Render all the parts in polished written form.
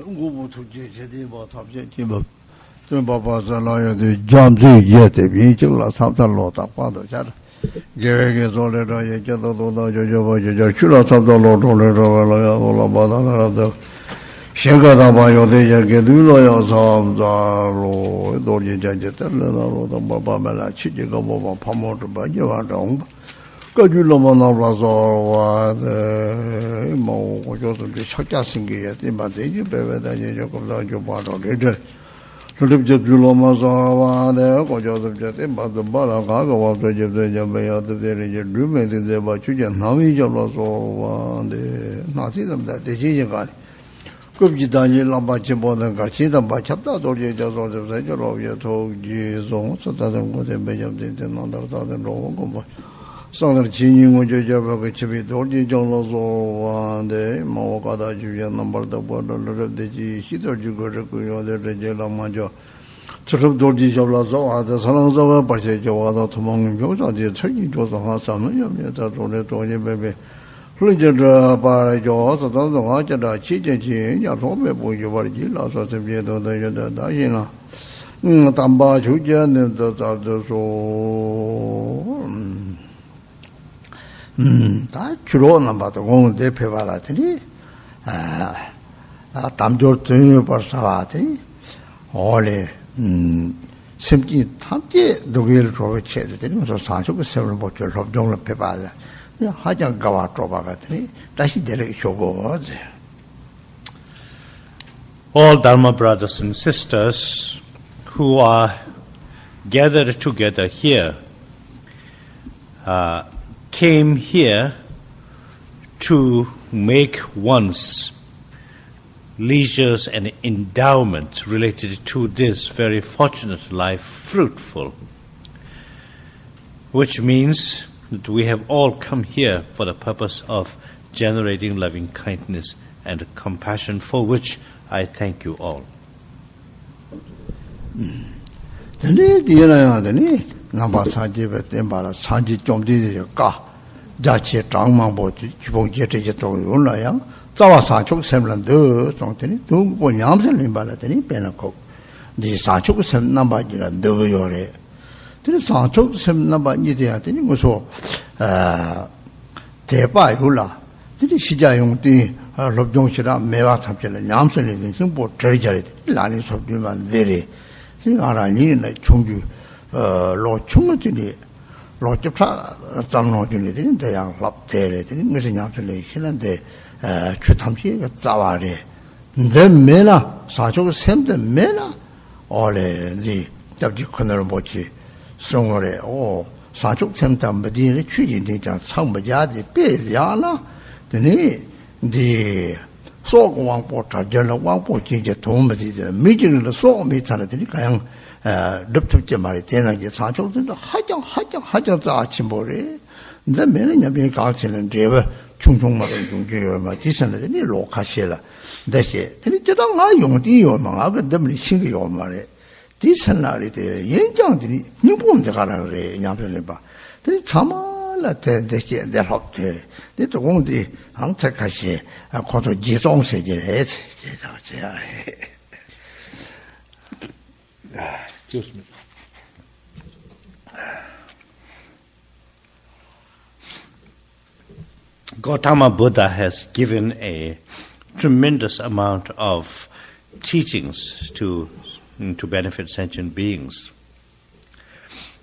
ngubu tukje chedi ba tabje jimba zimba ba zalaya de jamzi ye de bi chula samsa lo ta pa do cha ge ge zo le da ye cha do da jo jo ba jo chula samsa lo do le ro la ya do la ba da la da shenga da ba yo de ye ge du lo ya samsa lo do ye ja je ta la ro da ba ba ma la chi je ga ba ba pa mo de ba je wa dong个句那么那不说话的，毛我就是这小家生个，你把这就白白的人就搞到就把到这这，说这就句那么说话的，我就是这的把这把那个我这就这就没有的这里就绿媒的这把就讲哪位就那说话的，哪些怎么的这些个。个别单位老百姓不能搞，现在把吃到多点就说是不是就老越头集中，是咱我这没有这那到咱这老公不。上了今年我就叫那个这边多的讲了说完的，嘛我搞到就要那么的不了了的去，现在就个这个要的这些了嘛就，这个多的叫了说完的，上了这个把些叫完了，他们有啥的成绩做上什么有没有在做的做的白白，所以就这把来叫是当中啊，叫他期间去，要说白不就把去了，说这边都有的答应了，但把秋节呢，这咋就说，다 주로는 봐도 공을 대표받았더니 담조 등을 벌써하더니 원래 심기 탐지 독일 쪽에 체들이 무슨 사juk 세월 보죠 협정을 배받아 하장 가와 좁아가더니 다시 내려오고 All Dharma brothers and sisters who are gathered together here came here to make one's leisures and endowment related to this very fortunate life fruitful, which means that we have all come here for the purpose of generating loving kindness and compassion, for which I thank you all. 남바 사지베 템바라 사지 좀디가 자체 장망보지 기본제제 또 올라야 자와 사축 셈란도 정테니 동보 냠슬림 발라더니 빼놓고 네 사축 셈 남바지라 너요래 그 사축 셈 남바지 돼야더니 무서 대바율라 그 시자용띠 럽종시라 매와 탑절에 냠슬림 정보 저리저리 라니 소비만 되리 생각하니는 총주 lo chung chini lo chipsa zamno chini de dayang lap tere de ngese nyam chile hilan de chu tamchi ga zawa re de mena sa chog sem de mena ole zi dabji khonar bochi songore o sa chog sem tam badi ne chu ji de jang chang ba ja de pe ya na de ni de so ko wang po ta je la wang po ji je dong ba de mi ji le so mi ta de ni kayang 럽럽게 말이 되는 게 사족들도 하장 아침 보래. 근데 매년에 가르치는 데가 충충마다 중교요 막 디선들이 로카시라. 대체 드리저당 나 용디요 막 아그 때문에 신기요 말에 디선날이 돼. 연장들이 일본에 가라 그래. 냐면에 봐. 드리 참말라 대체 대합대. 내도 공디 항착하시 고도 지송세제를 해서 제가 Excuse me. Gautama Buddha has given a tremendous amount of teachings to benefit sentient beings.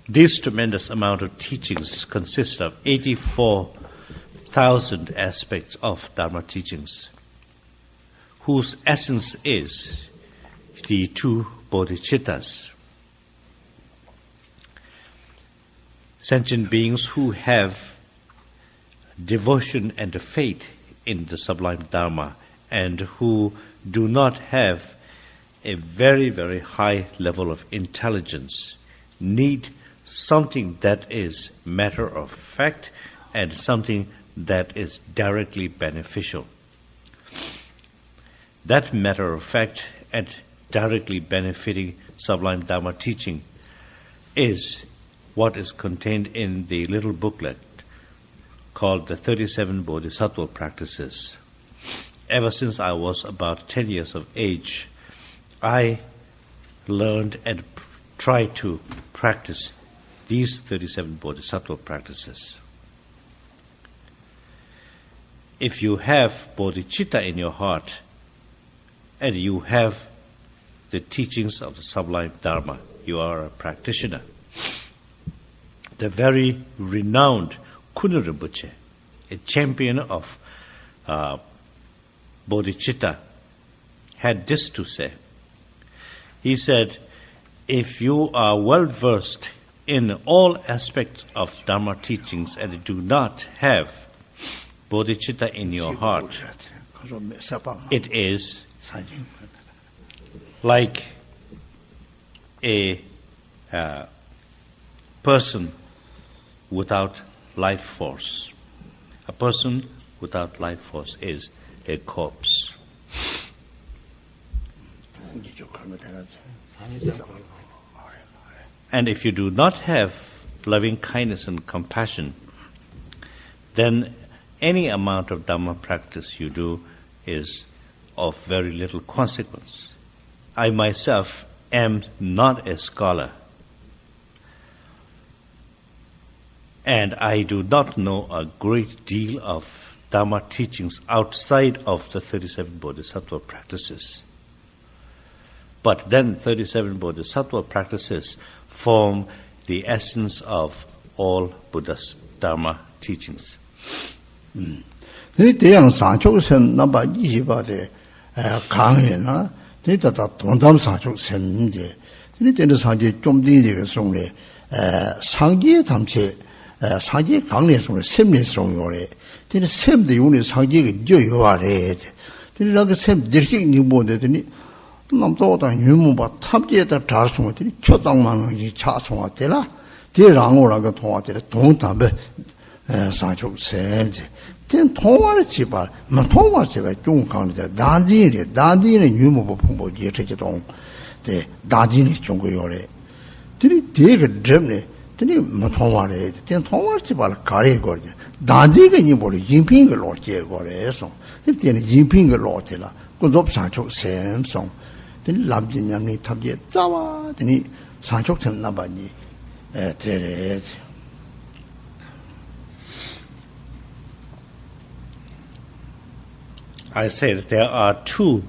This tremendous amount of teachings consists of 84,000 aspects of Dharma teachings, whose essence is the two bodhicittas. Sentient beings who have devotion and faith in the sublime Dharma and who do not have a very, very high level of intelligence need something that is matter of fact and something that is directly beneficial. That matter of fact and directly benefiting sublime Dharma teaching is what is contained in the little booklet called the 37 Bodhisattva Practices. ever since I was about 10 years of age, I learned and tried to practice these 37 Bodhisattva practices. If you have bodhicitta in your heart and you have the teachings of the sublime Dharma, you are a practitioner. The very renowned Kuna Rinpoche, a champion of bodhicitta, had this to say. He said, if you are well versed in all aspects of Dharma teachings and do not have bodhicitta in your heart, it is like a person without life force. A person without life force is a corpse. And if you do not have loving kindness and compassion, then any amount of Dhamma practice you do is of very little consequence. I myself am not a scholar, and I do not know a great deal of Dhamma teachings outside of the 37 Bodhisattva practices. But then 37 Bodhisattva practices form the essence of all Buddha's Dharma teachings. Ni deyang sanchok sem namba 20 de 강에 나 데이터다 동담 상쪽 셈인데 이 때는 상제 좀 되게 송래 상제 담체 상제 강내 송래 셈내 송요래 되는 셈도 요네 상제가 저요아래 되는 셈 들식 니보는데니 남도다 유무바 탐제다 다송어들이 초당만이 차송어들라 대랑오라가 통화들 동담에 상쪽 셈지 된 통화를 지발 뭐 통화 제가 좀 강는데 나디는 유무부 풍부지 저기동 네 나디니 중고요래 들이 되게 점네 들이 뭐 통화를 된 통화 지발 가래 거지 나디가 니 머리 인핑을 놓게 거래서 들이는 인핑을 놓게라 그접 상쪽 셈송 들이 남진냠니 탑제 자와 들이 상쪽 셈 나바니 되래지 I said there are two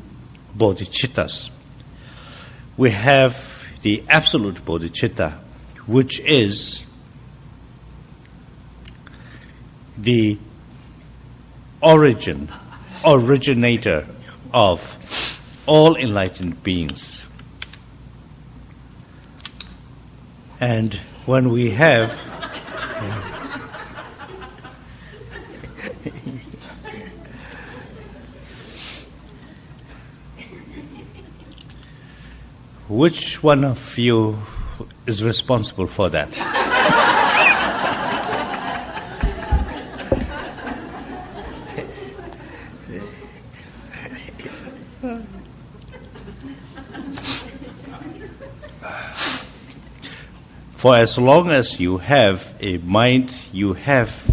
bodhicittas. We have the absolute bodhicitta, which is the originator of all enlightened beings. And when we have which one of you is responsible for that? For as long as you have a mind, you have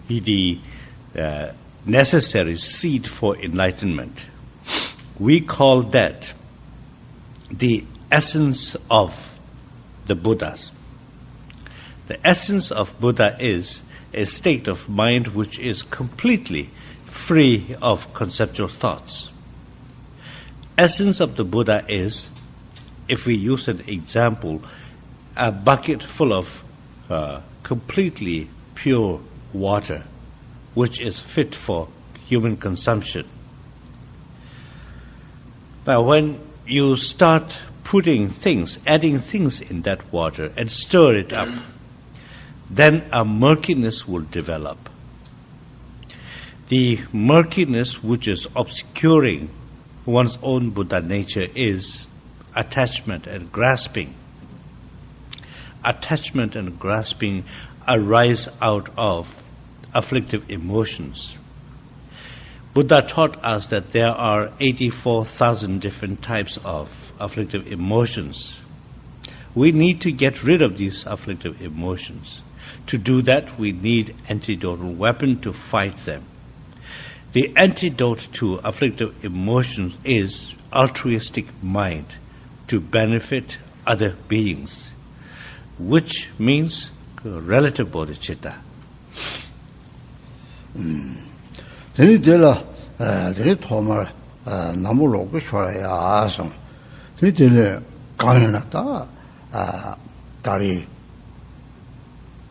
the necessary seed for enlightenment. We call that the essence of the Buddhas. The essence of Buddha is a state of mind which is completely free of conceptual thoughts. Essence of the Buddha is, if we use an example, a bucket full of completely pure water, which is fit for human consumption. Now, when you start putting things, adding things in that water and stir it up, then a murkiness will develop. The murkiness which is obscuring one's own Buddha nature is attachment and grasping. Attachment and grasping arise out of afflictive emotions. Buddha taught us that there are 84,000 different types of afflictive emotions. We need to get rid of these afflictive emotions. To do that, we need antidotal weapon to fight them. The antidote to afflictive emotions is altruistic mind to benefit other beings, which means relative bodhicitta. Teni dela dele thomar namulo ko shoraya asong. Teni dele kaina ta tari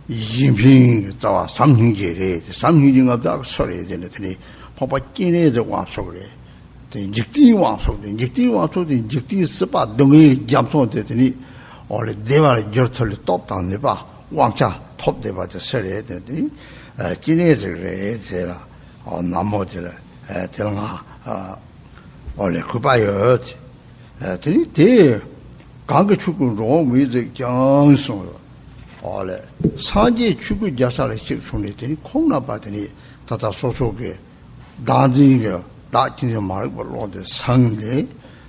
yinping tawa samhingje re samhingje ngabda sore dele teni papa kine de wangso re. Teni jikti wangso de jikti spa dongi jamso de teni ole deva jorthol top tan ne ba wangcha top de ba de sore de teni kine de re dela namo dele telanga ole kubayo teni de 강게 축구 로미즈 장송 올레 산지 축구 자살의 식송이 되니 콩나 받으니 다다 소소게 단지게 다진서 말고 로데 상데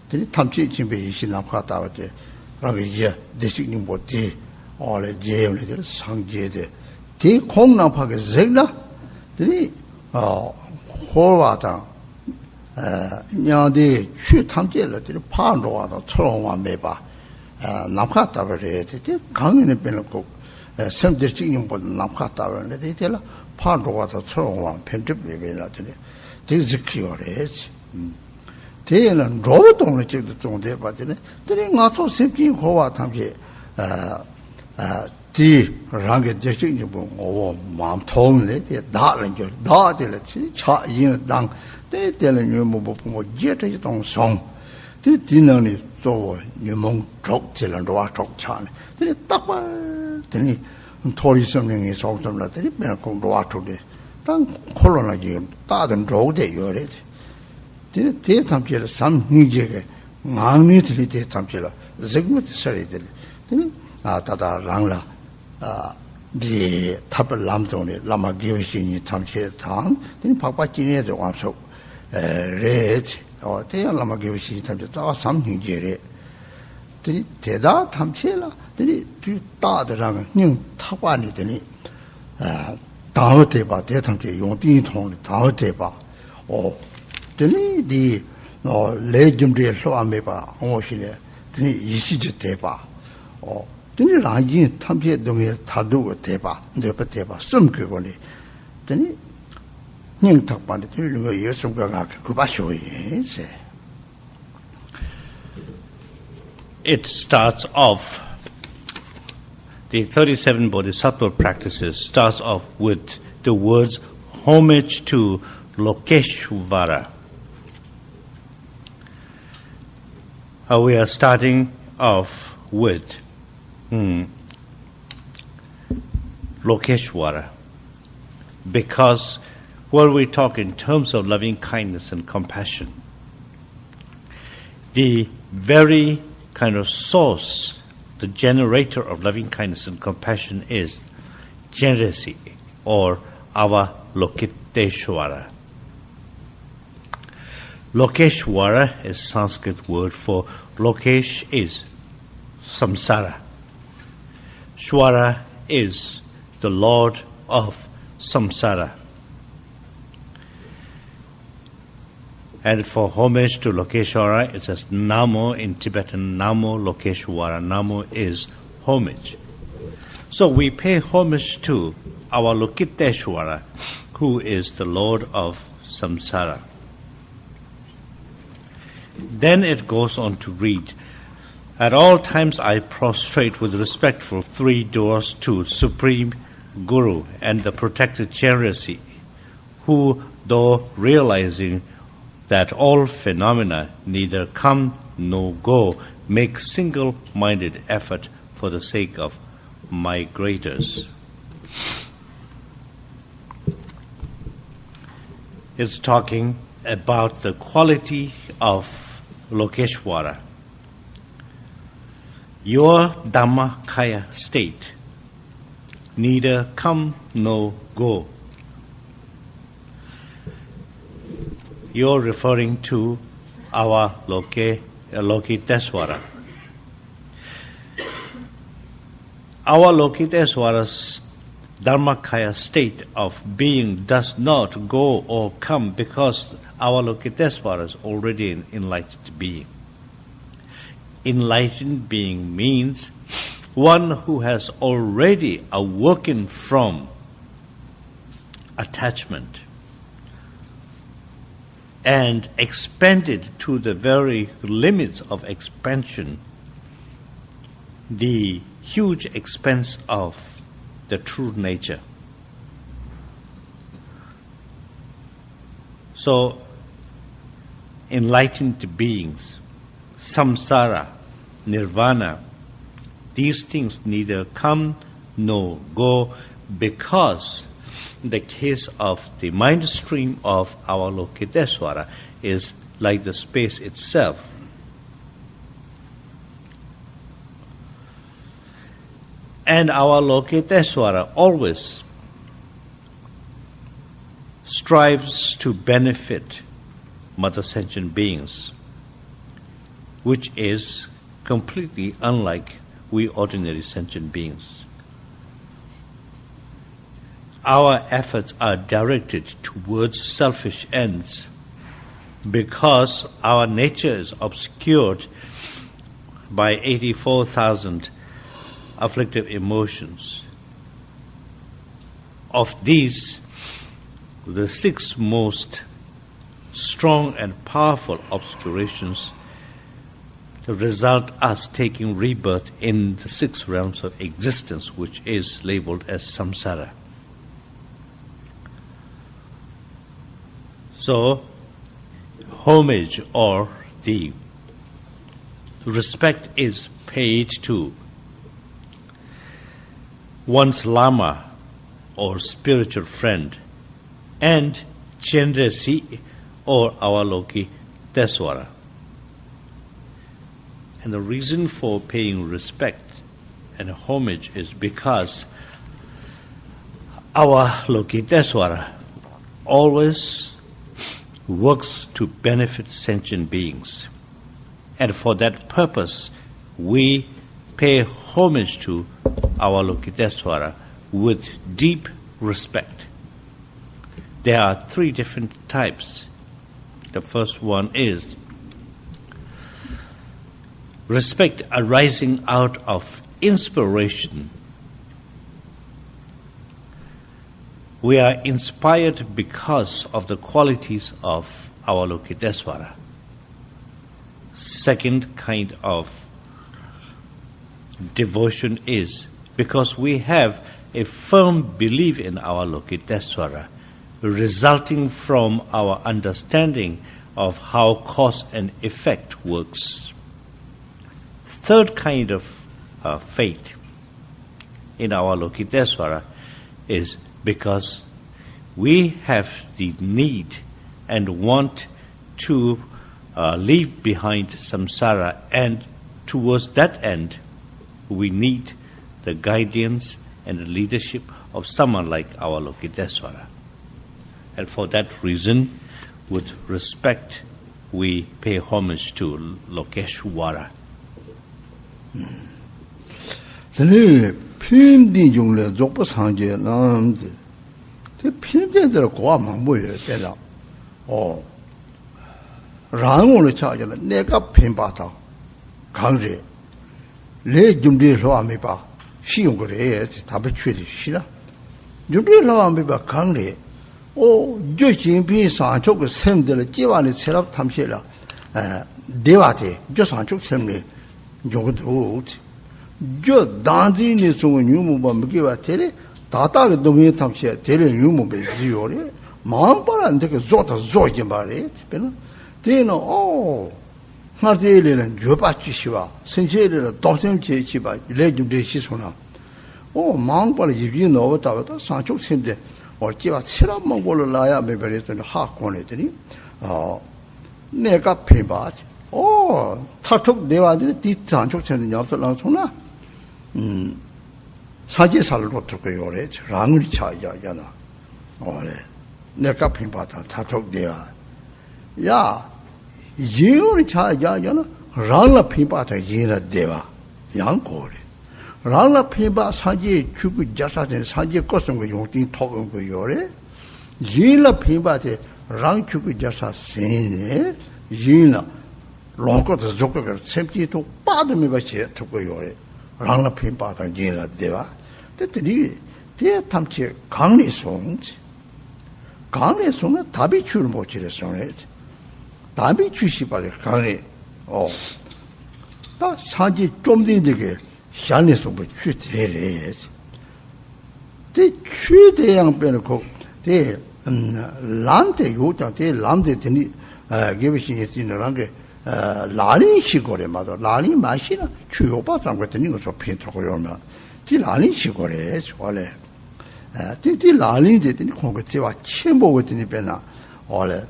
되니 탐지 진배 이신나 파다데 라게 예 대식님 보티 올레 제올레들 상제데 디 콩나 파게 zeg나 되니 호와다 냐데 취 탐제를 파로와다 초롱와 매바 남카타버레 되게 강인에 빼놓고 semderchingimbo namkhatawane de tela phanrowa to chorongwa phentip bebela de de zikyorech de na ro tong le chig tong de ba de de nga so sepji khowa thamje di rangge derchingimbo ngo mam thong le de da le jo da de le chi cha yin dang de de le nyu mo bo mo je de tong song de di nang ni zo nyu mong chok de le ro chok cha de tak ba 되니 토리 성령이 속점라더니 맨공 로아토데 당 콜로나지 다든 로데 요래 되니 대탐필 삼히게게 망니들이 대탐필 zeg무트 서리들 되니 다다 랑라 디 탑을 남동네 라마 기회신이 탐체 당 되니 박박진에서 와서 레지 대야 라마 기회신이 탐체 다 삼히게래 되니 대다 탐체라 되니 다들랑 님 타관이 되니 다음에 봐 대통령 용띠 통을 다음에 봐 되니 디 레전드에 소함해 봐 오실래 되니 이시지 대봐 되니 라지 탐제 동에 다두고 대봐 내가 대봐 숨겨거니 되니 님 탁반에 들는 거 예수가 그 봐쇼이 It starts off, the 37 Bodhisattva practices starts off with the words homage to Lokeshvara. We are starting off with Lokeshvara because when we talk in terms of loving kindness and compassion, the very kind of source, the generator of loving kindness and compassion is generosity or our Lokiteshvara. Lokeshvara is Sanskrit word for Lokesh is samsara. Shvara is the Lord of samsara. And for homage to Lokeshvara, it says Namo in Tibetan, Namo Lokeshvara. Namo is homage. So we pay homage to our Lokiteshvara, who is the Lord of Samsara. Then it goes on to read, at all times I prostrate with respectful three doors to Supreme Guru and the protected generosity, who, though realizing that all phenomena neither come nor go, make single-minded effort for the sake of migrators. It's talking about the quality of Lokeshvara. Your Dhammakaya state, neither come nor go. You're referring to our Lokiteshvara. Our Lokiteshvara's Dharmakaya state of being does not go or come because Avalokitesvara is already an enlightened being. Enlightened being means one who has already awoken from attachment and expanded to the very limits of expansion, the huge expanse of the true nature. So, enlightened beings, samsara, nirvana, these things neither come nor go because the case of the mind stream of Avalokitesvara is like the space itself. And Avalokitesvara always strives to benefit mother sentient beings, which is completely unlike we ordinary sentient beings. Our efforts are directed towards selfish ends because our nature is obscured by 84,000 afflictive emotions. Of these, the 6 most strong and powerful obscurations result us taking rebirth in the 6 realms of existence, which is labeled as samsara. So, homage or the respect is paid to one's lama or spiritual friend and Chendrasi or Avalokitesvara. And the reason for paying respect and homage is because Avalokitesvara always works to benefit sentient beings. And for that purpose, we pay homage to Avalokitesvara with deep respect. There are 3 different types. The first one is respect arising out of inspiration. We are inspired because of the qualities of Avalokitesvara. Second kind of devotion is because we have a firm belief in Avalokitesvara, resulting from our understanding of how cause and effect works. Third kind of faith in Avalokitesvara is because we have the need and want to leave behind samsara, and towards that end we need the guidance and the leadership of someone like Avalokitesvara. And for that reason, with respect, we pay homage to Lokeshwara. PMD dùng le dọc不常见那子，这 PMD 的国蛮不也对了，哦，然后呢，瞧见了那个偏把他抗日，来准备说没把，使用过的也是他不缺的是了，准备说没把抗日，哦，就今天上这个生的了，今晚的吃了他们些了，对吧的，就上这生的，用个头。जो Dandi ने so new मुबा मके वा तेरे ताता के दुमे तमसे तेरे new मुबे जियो रे मां पर अंदे के जोता जो के बारे पेना तेनो ओ हाते ले न जो बा ची शिवा संचे ले दोसन चे ची बा ले जु दे सी सोना ओ मां पर जी नो बता बता सांचो सेंदे और के वा छरा मंगोल लाया में बरे तो हा कोने तेनी ने का फेबा ओ थाठुक देवादे ती सांचो सेंदे 냐서 Lasona 사지살로 어떻게 요래 랑을 차야잖아. 오래 내가 핑받아 다톡돼야. 야, 이거를 차야잖아. 랑을 핑받아 이라 돼와. 양고래. Rangla Pimba Sanji Chuku Jasatin Sanji Kosum Yongting Tokung Yore, Yila Pimba de Rang Chuku Jasa Sene, Yina, Longot Zoka, Sempty to Padamibache to Yore, Rangla Pimba and Yila Deva, that the dear Tamchi Kangli songs, Kangli song, Tabi Churmochi sonnet, Tabi Chushipa Kangli, oh, that Sanji Jomdindige. 샤니 속에 취대래. 대 취대양 변고 대 람대 요다 대 람대 되니 개비신이 있는 게 라니 시고래 맞아. 라니 마시나 주요바상 같은 거 좀 피트고 요면 디 라니 시고래 원래 디 라니 되더니 공부지와 첨보 같은 배나 원래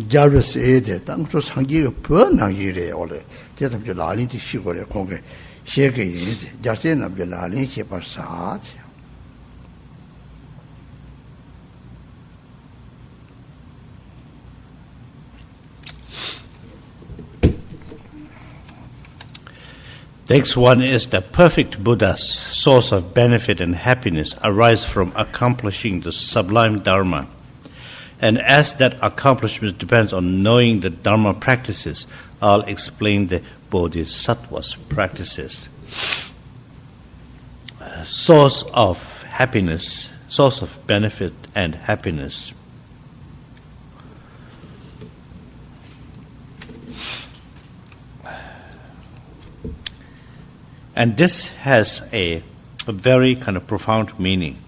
자르스 에데 땅도 상기가 번나기래 원래 대답 라니 디 시고래 공부 Next one is the perfect Buddha's source of benefit and happiness arise from accomplishing the sublime Dharma. And as that accomplishment depends on knowing the Dharma practices, I'll explain the Bodhisattva's practices. Source of happiness, source of benefit and happiness. And this has a very kind of profound meaning.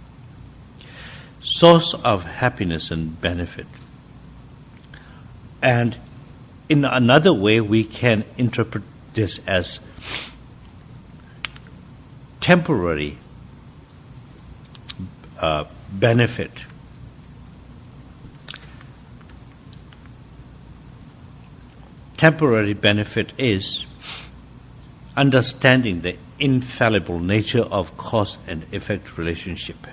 Source of happiness and benefit. And in another way, we can interpret this as temporary benefit. Temporary benefit is understanding the infallible nature of cause and effect relationship.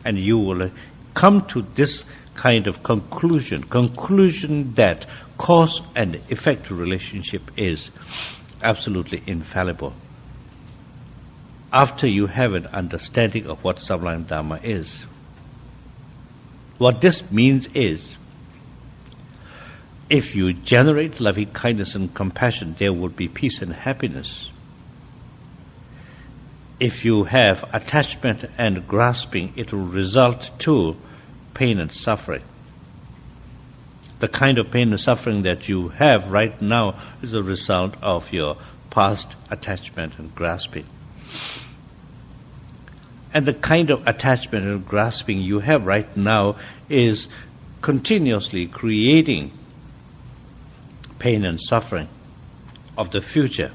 And you will come to this kind of conclusion that cause and effect relationship is absolutely infallible. After you have an understanding of what sublime Dharma is. What this means is, if you generate loving kindness and compassion, there will be peace and happiness. If you have attachment and grasping, it will result to pain and suffering. The kind of pain and suffering that you have right now is a result of your past attachment and grasping. And the kind of attachment and grasping you have right now is continuously creating pain and suffering of the future.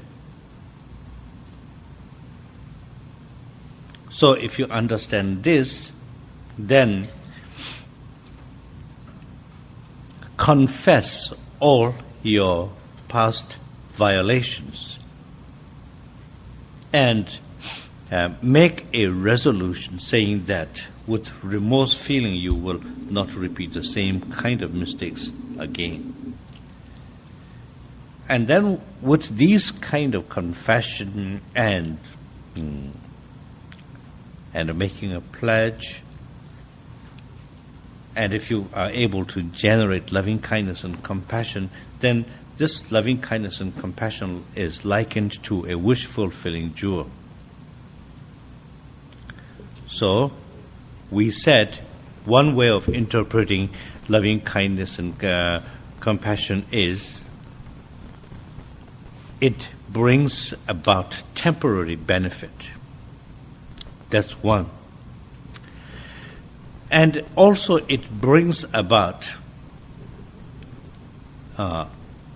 So if you understand this, then confess all your past violations and make a resolution saying that with remorse feeling you will not repeat the same kind of mistakes again. And then with these kind of confession and making a pledge, and if you are able to generate loving kindness and compassion, then this loving kindness and compassion is likened to a wish-fulfilling jewel. So, we said one way of interpreting loving kindness and compassion is it brings about temporary benefit. That's one. And also it brings about,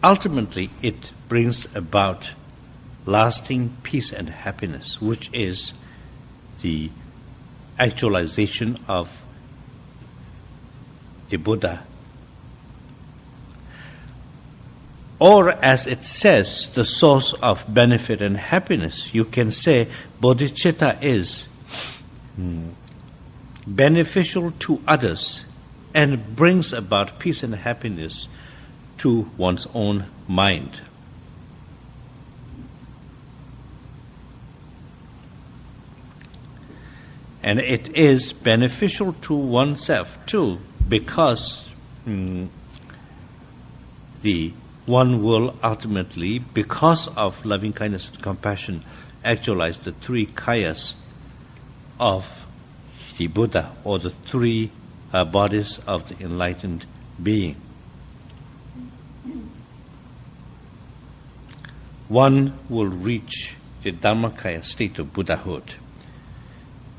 ultimately it brings about lasting peace and happiness, which is the actualization of the Buddha. Or as it says, the source of benefit and happiness, you can say bodhicitta is beneficial to others and brings about peace and happiness to one's own mind. And it is beneficial to oneself too, because the one will ultimately, because of loving kindness and compassion, actualize the three kayas of the Buddha, or the three bodies of the enlightened being. One will reach the Dhammakaya state of Buddhahood,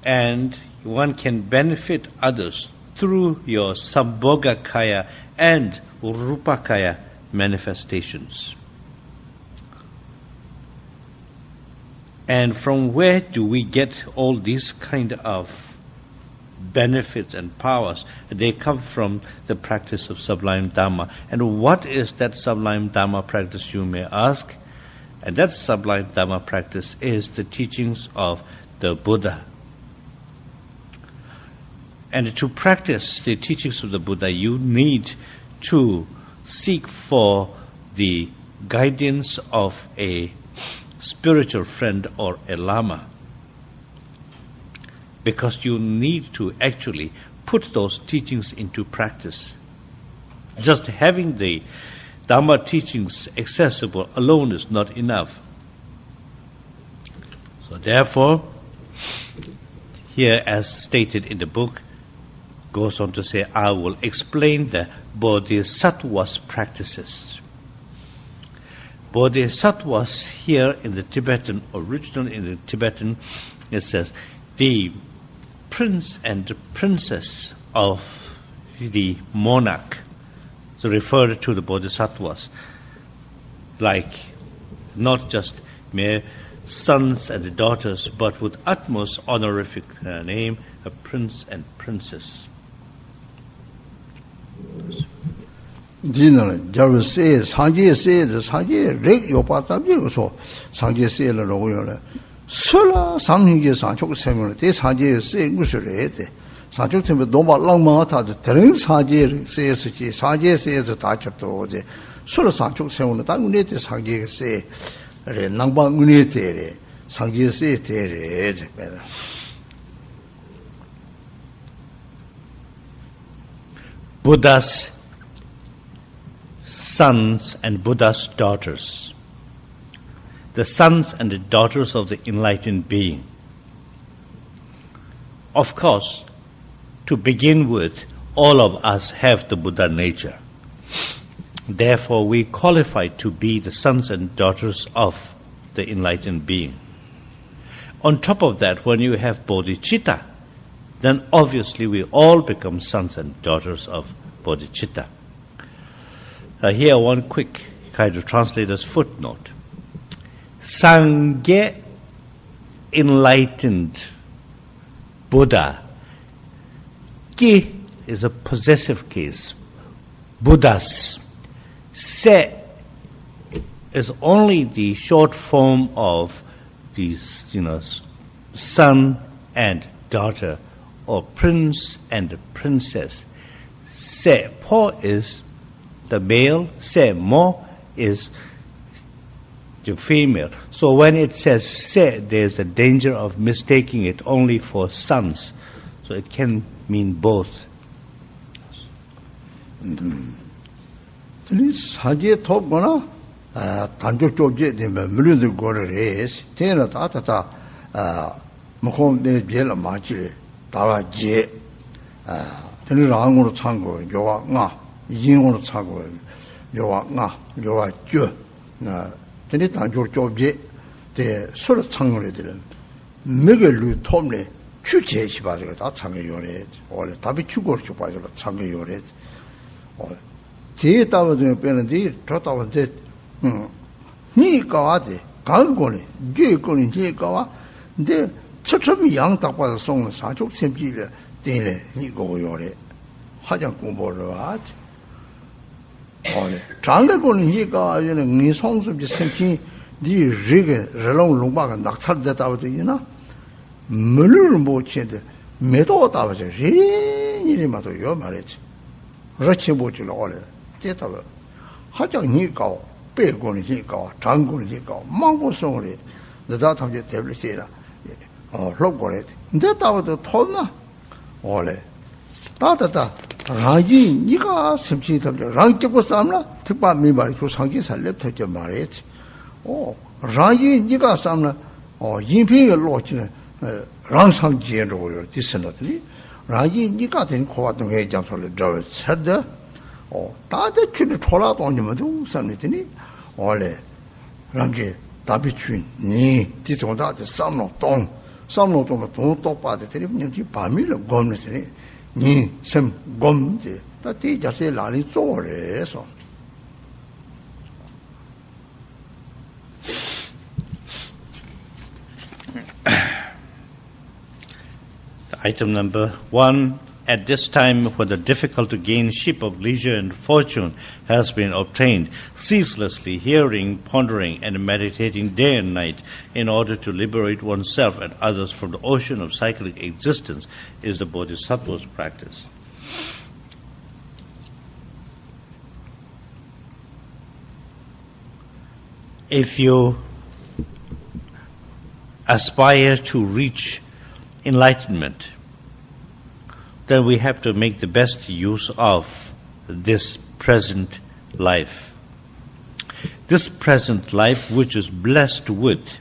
and one can benefit others through your Sambhogakaya and Rupakaya manifestations. And from where do we get all these kind of benefits and powers? They come from the practice of sublime Dhamma. And what is that sublime Dhamma practice, you may ask? And that sublime Dhamma practice is the teachings of the Buddha. And to practice the teachings of the Buddha, you need to seek for the guidance of a spiritual friend or a lama, because you need to actually put those teachings into practice. Just having the Dhamma teachings accessible alone is not enough. So therefore, here as stated in the book, goes on to say, I will explain the Bodhisattva's practices. Bodhisattvas here in the Tibetan, originally in the Tibetan, it says, the prince and princess of the monarch, so referred to the Bodhisattvas, like not just mere sons and daughters, but with utmost honorific name, a prince and princess. Dinner, Jarvis says, Sanjay says, Sanjay, Rick, your part of you, so Sanjay says, Sula, something is Sanchok Samuel, this Sanjay saying, Sanchok Samuel, don't want long mata, the drink Sanjay says, Sanjay says, the touch of the Sula Sanchok Samuel, that we need to Sanjay say, Namba Unity, Sanjay say, Buddha's sons and Buddha's daughters, the sons and the daughters of the enlightened being. Of course, to begin with, all of us have the Buddha nature. Therefore, we qualify to be the sons and daughters of the enlightened being. On top of that, when you have bodhicitta, then obviously we all become sons and daughters of bodhicitta. Here one quick kind of translator's footnote. Sangye, enlightened Buddha. Ki is a possessive case. Buddhas. Se is only the short form of these, son and daughter, or prince and princess. Se po is the male, se mo is the female. So when it says se, there's a danger of mistaking it only for sons. So it can mean both. 사제 톱거나 단적 쪽제 되면 물려들 거래스 테나 다다다 뭐홈데 제일 맞지 다와제 되는 랑으로 참고 요와가 이ing으로 참고 요와가 요와죠 나 되는 단적 쪽제 대 서로 참고를 들은 매결루 톱네 추제시 봐서 다 참여 요래 원래 답이 추고를 봐서 참여 요래 제 따라서 빼는데 저 따라서 니가 와대 갈고니 게고니 니가 와 근데 처처럼 양 딱 봐서送사족 샘지를 되네 니고 요래 화장 공부를 하지 어네 장래고니 니가 아니는 니 송습지 샘지 니 리게 relong 롱바가 낙찰됐다 버지나 물을 못 채데 매도 따버지 이리마도 요 말했지 그렇지 못지로 올래 제타가 하장니까 빼고니까 장고니까 망고송을 내가 탐제 대블리세라 hlokore nda tawa de thona ole ta raji niga simchi tabja rangje ko samla thipa mi bari ko sangi salep thje mare raji niga samla yinphi lo chine rang sang je ro yo disenatni raji niga den ko wa dong ge jang so le do chade ta de chune thola dong ni ma du samni ole rangge 답이 니 뒤종다 삼로 동 똑바데 되리 님지 밤이를 검네더니 니섬 검지 다 뒤자세 라리 쪼래서 Item number 1. At this time, when the difficult to gain ship of leisure and fortune has been obtained, ceaselessly hearing, pondering, and meditating day and night in order to liberate oneself and others from the ocean of cyclic existence is the Bodhisattva's practice. If you aspire to reach enlightenment, then we have to make the best use of this present life. This present life, which is blessed with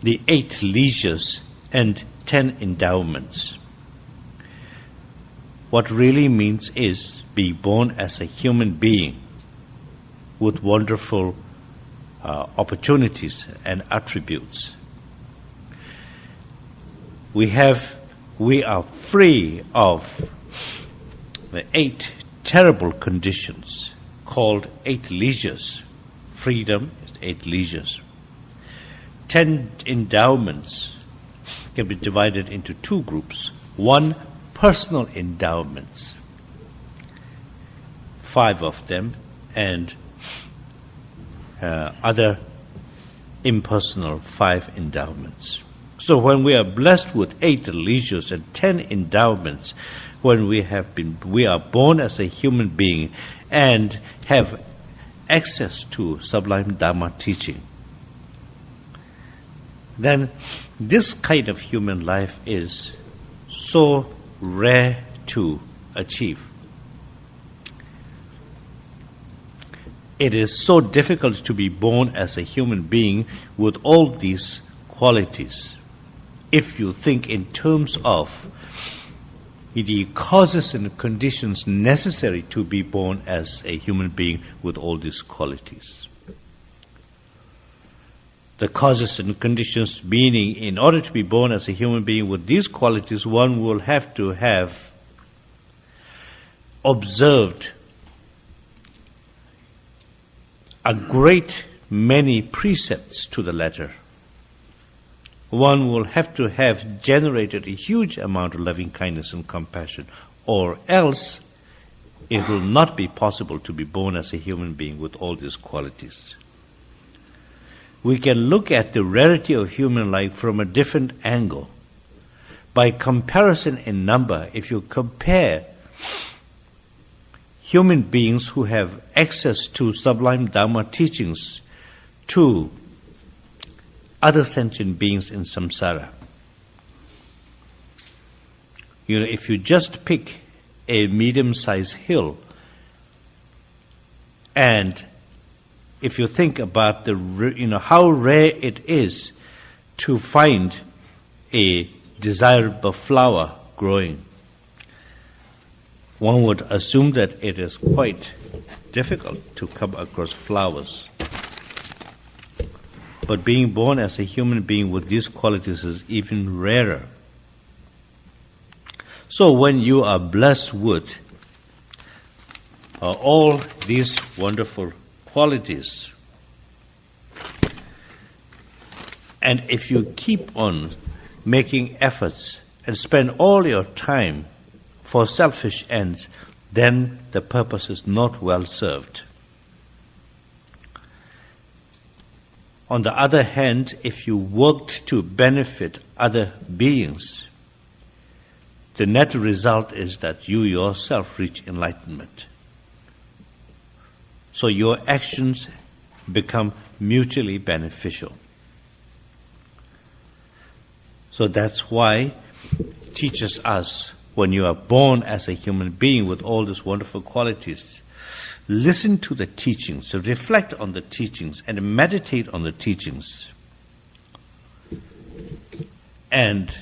the 8 leisures and 10 endowments. What really means is being born as a human being with wonderful opportunities and attributes. We are free of the 8 terrible conditions called 8 leisures. Freedom is 8 leisures. 10 endowments can be divided into 2 groups. 1, personal endowments, 5 of them, and other impersonal 5 endowments. So when we are blessed with 8 leisures and 10 endowments, when we are born as a human being and have access to sublime Dharma teaching, then this kind of human life is so rare to achieve. It is so difficult to be born as a human being with all these qualities. If you think in terms of the causes and conditions necessary to be born as a human being with all these qualities. The causes and conditions meaning in order to be born as a human being with these qualities, one will have to have observed a great many precepts to the letter. One will have to have generated a huge amount of loving kindness and compassion, or else it will not be possible to be born as a human being with all these qualities. We can look at the rarity of human life from a different angle. By comparison in number, if you compare human beings who have access to sublime Dharma teachings to other sentient beings in samsara. If you just pick a medium-sized hill, and if you think about how rare it is to find a desirable flower growing, one would assume that it is quite difficult to come across flowers. But being born as a human being with these qualities is even rarer. So when you are blessed with all these wonderful qualities, and if you keep on making efforts and spend all your time for selfish ends, then the purpose is not well served. On the other hand, if you worked to benefit other beings, the net result is that you yourself reach enlightenment. So your actions become mutually beneficial. So that's why it teaches us, when you are born as a human being with all these wonderful qualities, listen to the teachings, reflect on the teachings, and meditate on the teachings. And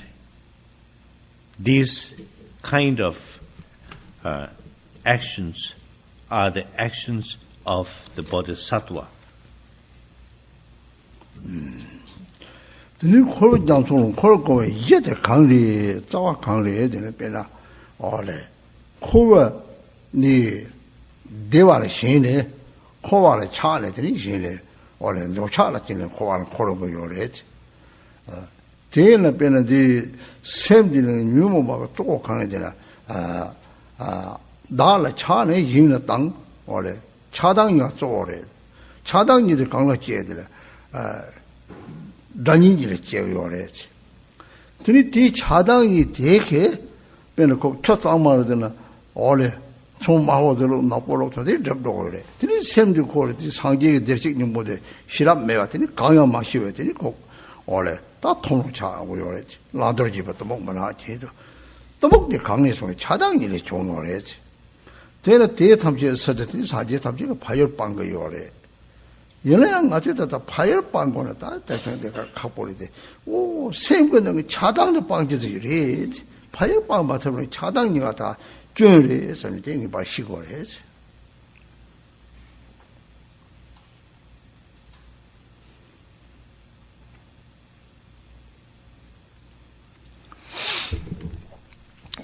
these kind of actions are the actions of the Bodhisattva. Then Koro Jansong, Koro, yet a Kangli, Zawa Kangli, then a Pena, or Koro ni Deva Shine, Kova Charlotte, Shine, or no Charlotte in the Kova Koro Yoret. Then a Pena the same in the Numo Toko Canada, Dala Chane, Yin Tang, or Chadang Yatore. Chadang is the Kangla Chedra. Danini Cheviore. Trinity Chadang take when a cook chot amarden all some hours alone, Napolo to the double. Three same to call it this Hangi, the chicken body, Shirap Mevatini, Kaya Mashivatini cook, all that Tonocha we are it, Ladroji, but the moment I did. The book the Kang is from Chadang in the Chon or it. Then a theatre said that this had yet a fire panga yore. 연애한 가지다 파열 빵고는 다 대체가 갖고리데 오 생근은 차당의 빵지도 이래 파열 빵 맞으면 차당이가 다 쥐어서 땡이 봐 시골에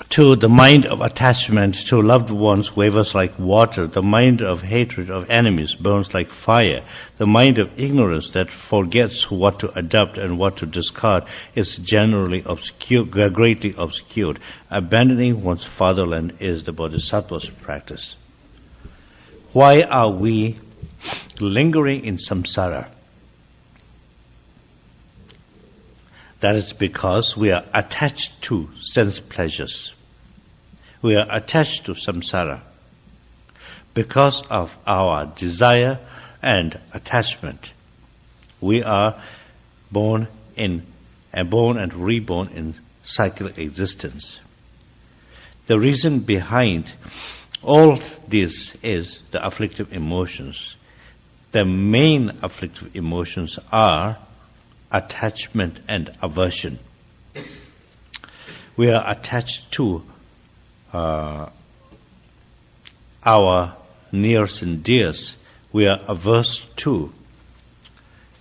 To the mind of attachment to loved ones wavers like water. The mind of hatred of enemies burns like fire. The mind of ignorance that forgets what to adopt and what to discard is generally greatly obscured. Abandoning one's fatherland is the Bodhisattva's practice. Why are we lingering in samsara? That is because we are attached to sense pleasures. We are attached to samsara because of our desire and attachment. We are born and reborn in cyclic existence. The reason behind all this is the afflictive emotions. The main afflictive emotions are attachment and aversion. We are attached to our nears and dears. We are averse to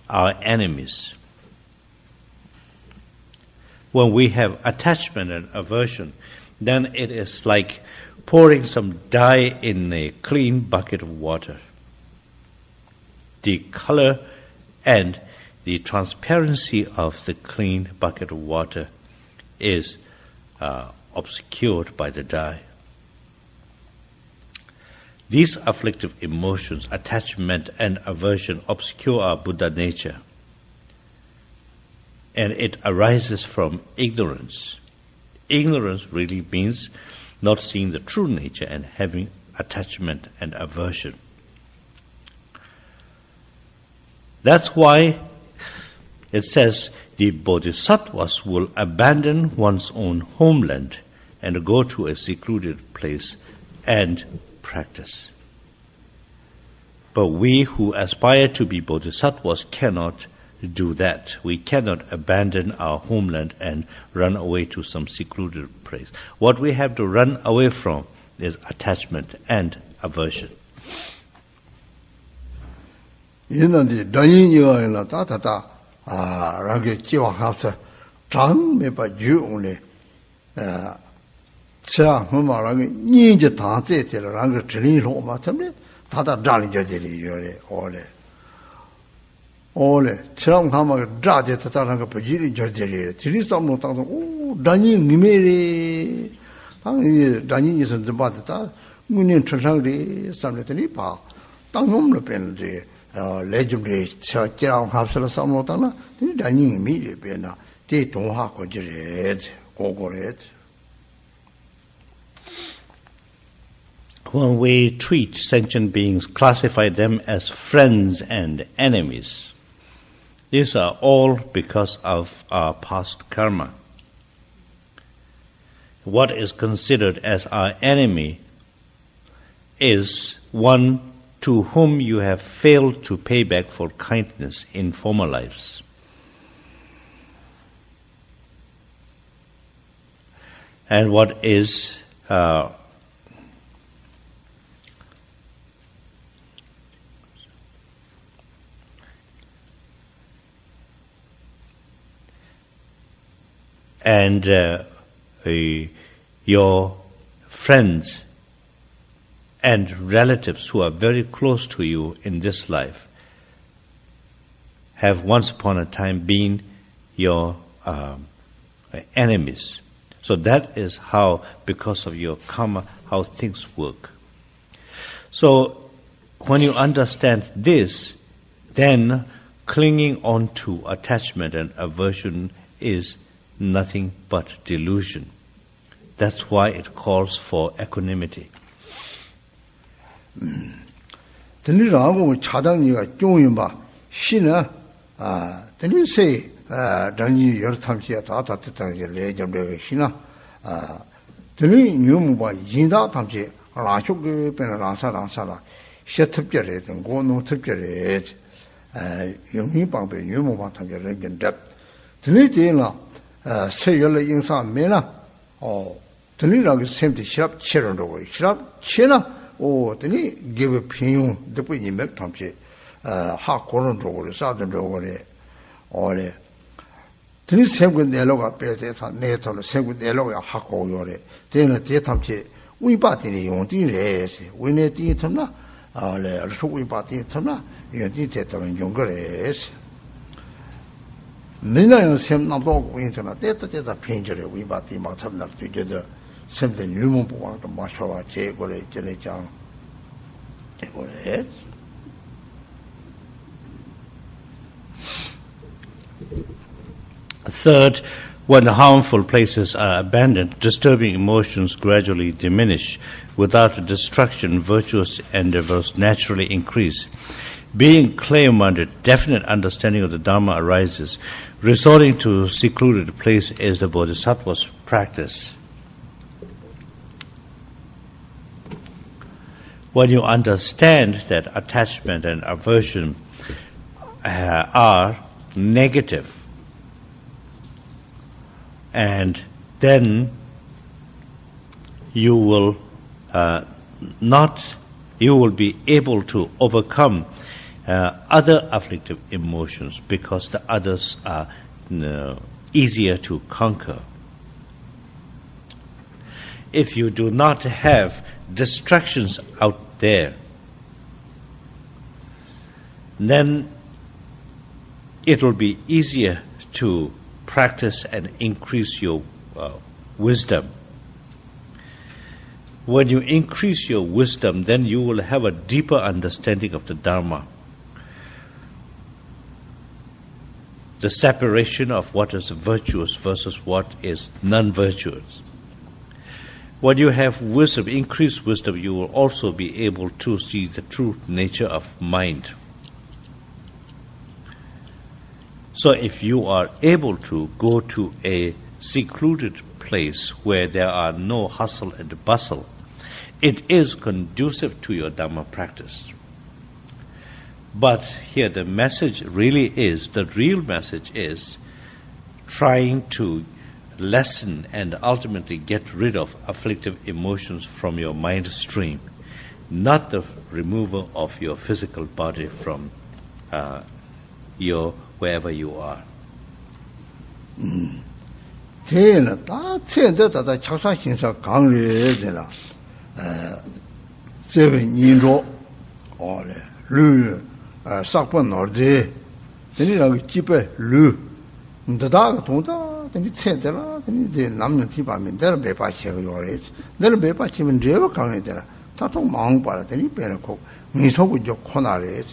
our enemies. When we have attachment and aversion, then it is like pouring some dye in a clean bucket of water. The color and the transparency of the clean bucket of water is obscured by the dye. These afflictive emotions, attachment and aversion, obscure our Buddha nature. And it arises from ignorance. Ignorance really means not seeing the true nature and having attachment and aversion. That's why it says the Bodhisattvas will abandon one's own homeland and go to a secluded place and practice. But we who aspire to be Bodhisattvas cannot do that. We cannot abandon our homeland and run away to some secluded place. What we have to run away from is attachment and aversion. Rangi Kiwa Hapsa, Tang Mepa Ju Tsang Humarangi, Ninja Tante, Rangi Trilin Roma, Tata Dali Jazili Yore, Ole, Tsang Hama, Draja Tataranga Pajili Jazili, Tirisam, Dani Nimeri, Dani is in the Batata, Munin Transangi, Samletani Pa, Tangum Lepen. Legendary Chao Hapsala Samotana, the dining immediately, they don't have Gogoret. When we treat sentient beings, classify them as friends and enemies, these are all because of our past karma. what is considered as our enemy is one to whom you have failed to pay back for kindness in former lives. And what is your friends and relatives who are very close to you in this life have once upon a time been your enemies. So that is how, because of your karma, how things work. So when you understand this, then clinging on to attachment and aversion is nothing but delusion. That's why it calls for equanimity. Teni rāngu chādāngi gyōngyīmbā shīna teni sē dāngi yor tamshīya tātā tātāngi lē jambrēga shīna teni nyūmūba yīndā tamshī rāshukī pēnā rānsā rā shē tabja rē tēn gō nō tabja rē yōngyī bāngbē nyūmūba tamshī rē gāndab teni tēnā sē yorla yīngsā mēnā teni rāngi sēmti shirab chērō rōgō shirab chēnā 오 되니 give 피용 듣고 이맥 탐지 하 고런 쪽으로 사든 쪽으로 올해 되니 세군 내로가 빼대서 내터로 세군 내로가 하고 요래 되는 대탐지 위바디니 용디래세 위내디 탐나 올해 알수 위바디 탐나 이게 대탐은 용거래세 내나요 셈나도 위인잖아 때때다 편절에 위바디 막 탐나 되게도 샘대 유문보와도 마셔와 제거래 제래장 제거래. Third, when harmful places are abandoned, disturbing emotions gradually diminish. Without destruction, virtuous endeavors naturally increase. Being clear-minded, definite understanding of the Dharma arises. Resorting to secluded place is the Bodhisattva's practice. When you understand that attachment and aversion are negative, and then you will be able to overcome other afflictive emotions because the others are easier to conquer. If you do not have distractions out there, then it will be easier to practice and increase your wisdom. When you increase your wisdom, then you will have a deeper understanding of the Dharma. The separation of what is virtuous versus what is non-virtuous. When you have wisdom, increased wisdom, you will also be able to see the true nature of mind. So if you are able to go to a secluded place where there are no hustle and bustle, it is conducive to your Dhamma practice. But here the message really is, the real message is trying to lessen and ultimately get rid of afflictive emotions from your mind stream, not the removal of your physical body from your wherever you are. Tena ta tenda ta chaksa hinsa gangre dena zeve ninro ole lu sakpan norde teni ra jipe lu ndada 동다 teni tsedela teni de namne tiba men der bepa chego yore der bepa chimen rewa gangre dena ta to mang para teni pere ko ni sogu jo khonare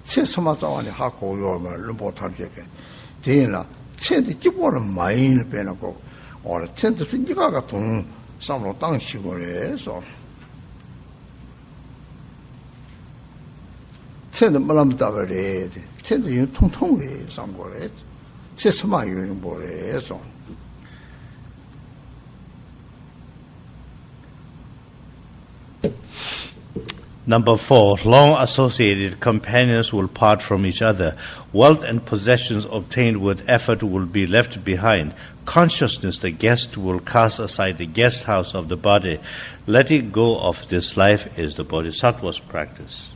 che sama zawani ha ko yo ma lumbo tabjeke tena tsende jibo를 많이 빼놓고 ora tsende sin지가 같은 samlo 당시고래서 tsende 말람다 버래 tsende 이 통통해 sam고래 제 스마 요는 뭐래서 Number 4, long associated companions will part from each other. Wealth and possessions obtained with effort will be left behind. Consciousness, the guest, will cast aside the guest house of the body. Letting go of this life is the Bodhisattva's practice.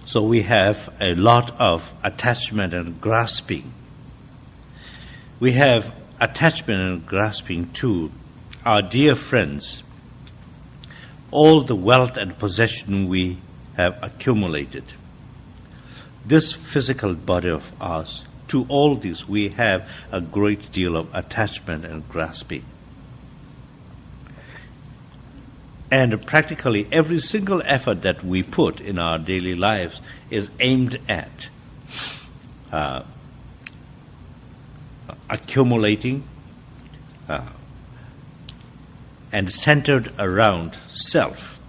So we have a lot of attachment and grasping. We have attachment and grasping to our dear friends, all the wealth and possession we have accumulated. This physical body of ours, to all this we have a great deal of attachment and grasping. And practically every single effort that we put in our daily lives is aimed at accumulating and centered around self.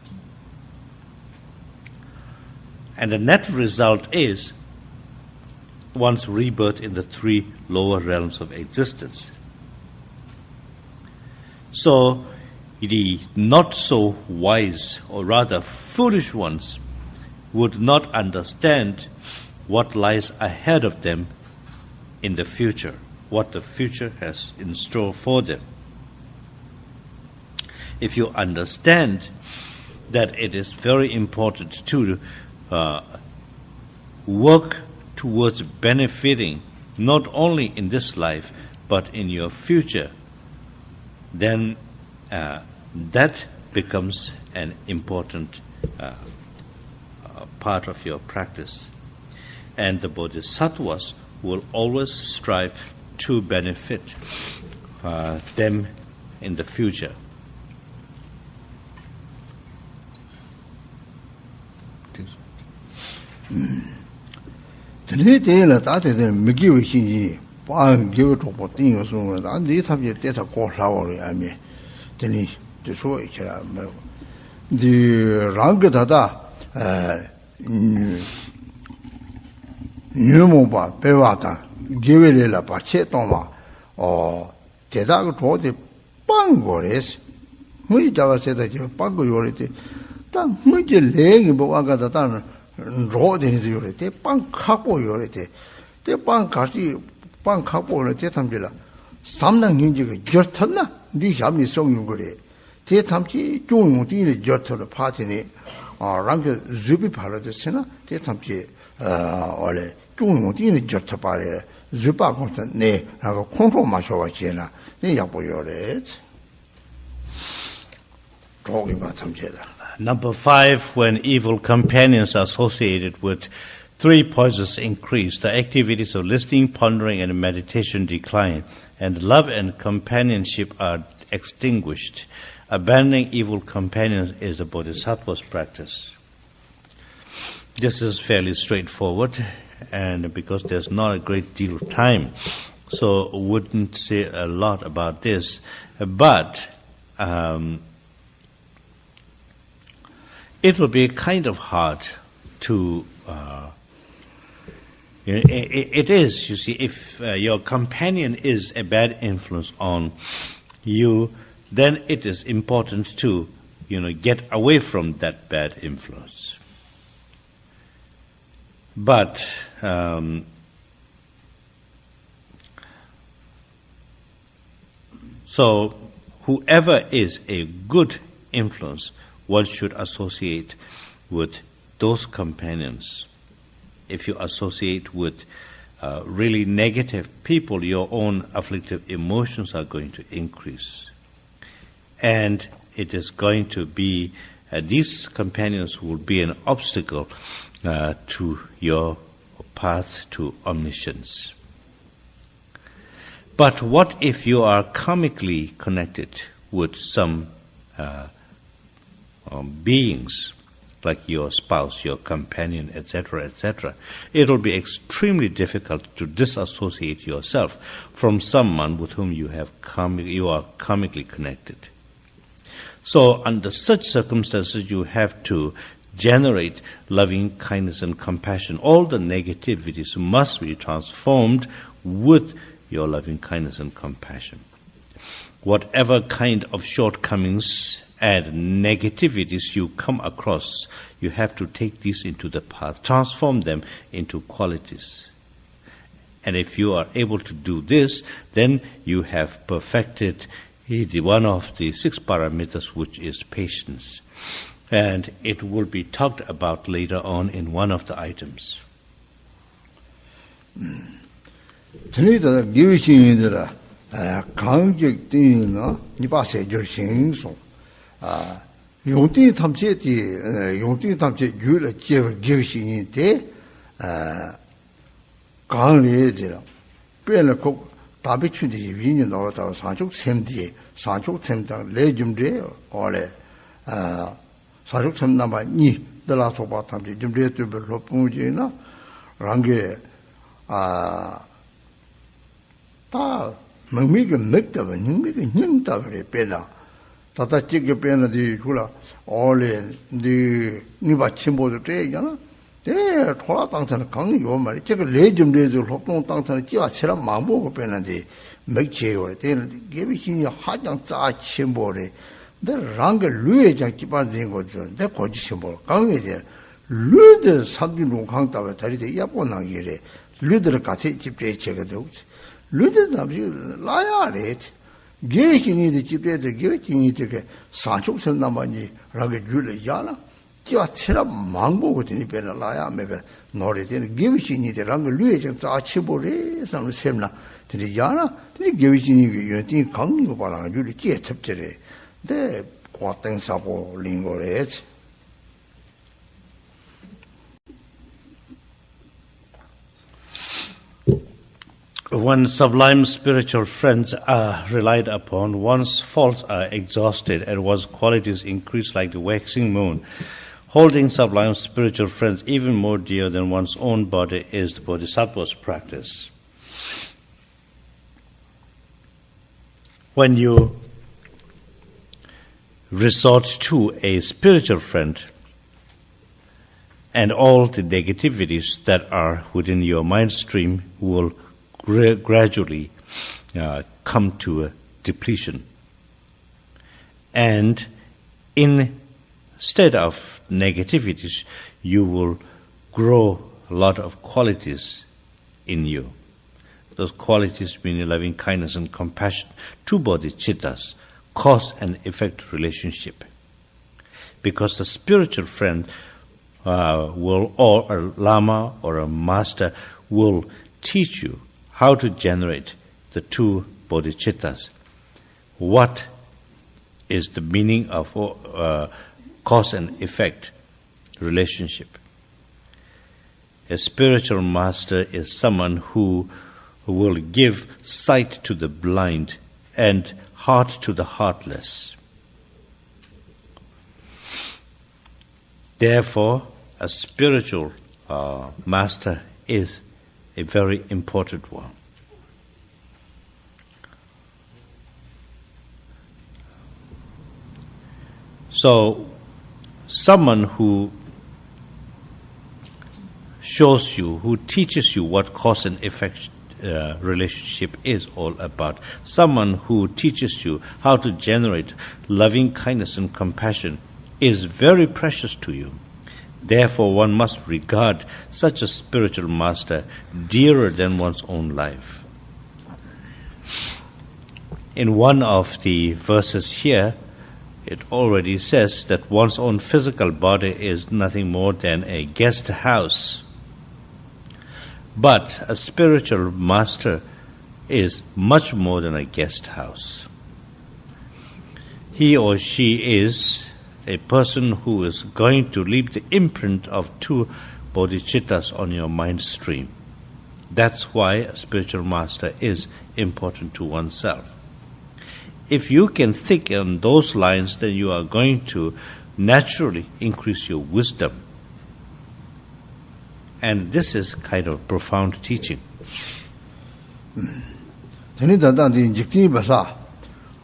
And the net result is one's rebirth in the 3 lower realms of existence. So the not so wise, or rather foolish ones, would not understand what lies ahead of them in the future, what the future has in store for them. If you understand that it is very important to work towards benefiting not only in this life but in your future, then that becomes an important part of your practice. And the Bodhisattvas will always strive to benefit them in the future. Today, the Migi Shinji, Pan give it to Potin or so, and this subject is a core flower. I mean, the show each other. The Rangadada Numuba, Pevata, give it a pachetoma or Tedag to the Pangores. We said that you Pango Yority. Then, much leg in Bogata. Draw the Yorite, Pan Capo Yorite, the Pan Casi, Pan Capo, and Tetambilla. Something in Jotana, the Yami song you go. Tetamchi, Jung, the Jot of the party, or Rank Zubi Paradisena, Tetamchi, or Jung, the Jot of Pare, Zuba constant, nay, have a control much over Chena, the Yapo Yoret. Talking about some jella. Number 5, when evil companions are associated with 3 poisons increase, the activities of listening, pondering, and meditation decline, and love and companionship are extinguished. Abandoning evil companions is the Bodhisattva's practice. This is fairly straightforward, and because there's not a great deal of time, so I wouldn't say a lot about this, but it will be kind of hard to, it is, you see, if your companion is a bad influence on you, then it is important to, get away from that bad influence. But so whoever is a good influence, one should associate with those companions. If you associate with really negative people, your own afflictive emotions are going to increase. And it is going to be, these companions will be an obstacle to your path to omniscience. But what if you are karmically connected with some beings, like your spouse, your companion, etc., etc., it will be extremely difficult to disassociate yourself from someone with whom you are karmically connected. So under such circumstances, you have to generate loving kindness and compassion. All the negativities must be transformed with your loving kindness and compassion. Whatever kind of shortcomings and negativities you come across, you have to take these into the path, transform them into qualities. And if you are able to do this, then you have perfected one of the 6 parameters, which is patience. And it will be talked about later on in one of the items. 다 명미게 맥다가 능미게 닝다 그래 빼나 다다 찍게 빼나 디 줄라 올레 디 니바 침보도 되잖아 대 돌아 땅산에 강요 말이 제가 레좀 레좀 협동 땅산에 끼와 처럼 망보고 빼는데 맥제요 되는 게비신이 하장 짜 침보래 내 랑게 루에장 기반된 거죠 내 고지 침보 강에제 루드 삼디로 강다가 다리대 야보나기래 루드를 같이 집에 제가 되고 루드담이 라야래 게히니데 집에도 게히니데 산축선 남아니 라게 줄이잖아 기와 체라 망보고 되니 배나 라야 메가 노래되는 게히니데 랑게 루에장 자치보래 삼을 셈나 되잖아 되니 게히니게 연티 강고 바라 줄이 게 첩절에 네 고땡 사보 링고래 When sublime spiritual friends are relied upon, one's faults are exhausted and one's qualities increase like the waxing moon. Holding sublime spiritual friends even more dear than one's own body is the Bodhisattva's practice. When you resort to a spiritual friend, and all the negativities that are within your mind stream will gradually come to a depletion. And instead of negativities, you will grow a lot of qualities in you. Those qualities meaning loving kindness and compassion, 2 bodhicittas, cause and effect relationship. Because the spiritual friend or a lama or a master will teach you how to generate the 2 bodhicittas. What is the meaning of cause and effect relationship? A spiritual master is someone who will give sight to the blind and heart to the heartless. Therefore, a spiritual master is a very important one. So, someone who shows you, who teaches you what cause and effect relationship is all about, someone who teaches you how to generate loving kindness and compassion is very precious to you. Therefore, one must regard such a spiritual master dearer than one's own life. In one of the verses here, it already says that one's own physical body is nothing more than a guest house. But a spiritual master is much more than a guest house. He or she is a person who is going to leave the imprint of 2 bodhicittas on your mind stream. That's why a spiritual master is important to oneself. If you can think on those lines, then you are going to naturally increase your wisdom. And this is kind of profound teaching.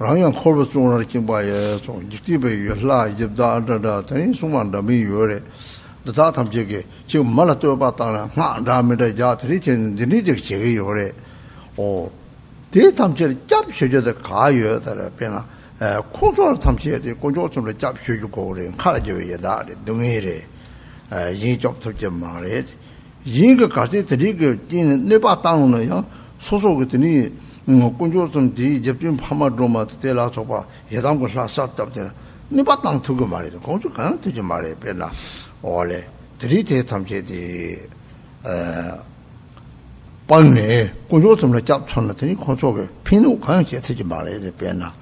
rāngyāng khorba tsōng rā kīmbā yā sōng, jikti bē yu lā, yib dā, dā, dā, tāni sōngwān dā mī yu rē, dā tā tam chē kē, chē mā lā tō bā tā rā, ngā rā mī rā yā, tari chē nī chē kē yu rē, o, tē tam chē rā, chab shē chē dā kā yu dā rā, pē nā, 콘솔 탐지에 고조점을 잡히고 그래. 칼아줘야 돼. 동해래. 인접 특제 말해. 인가 가서 드리고 진 내바 땅은요. 소소거든이 고조점 뒤 접진 파마로마 때라서 봐. 예담고 사sab답들. 내바 땅 두고 말이야. 고조 강 두지 말해. 배나. 원래 드리테 탐지에 빵네 고조점을 잡쳐놨더니 콘솔에 피노 강제 쓰지 말아야 돼. 배나.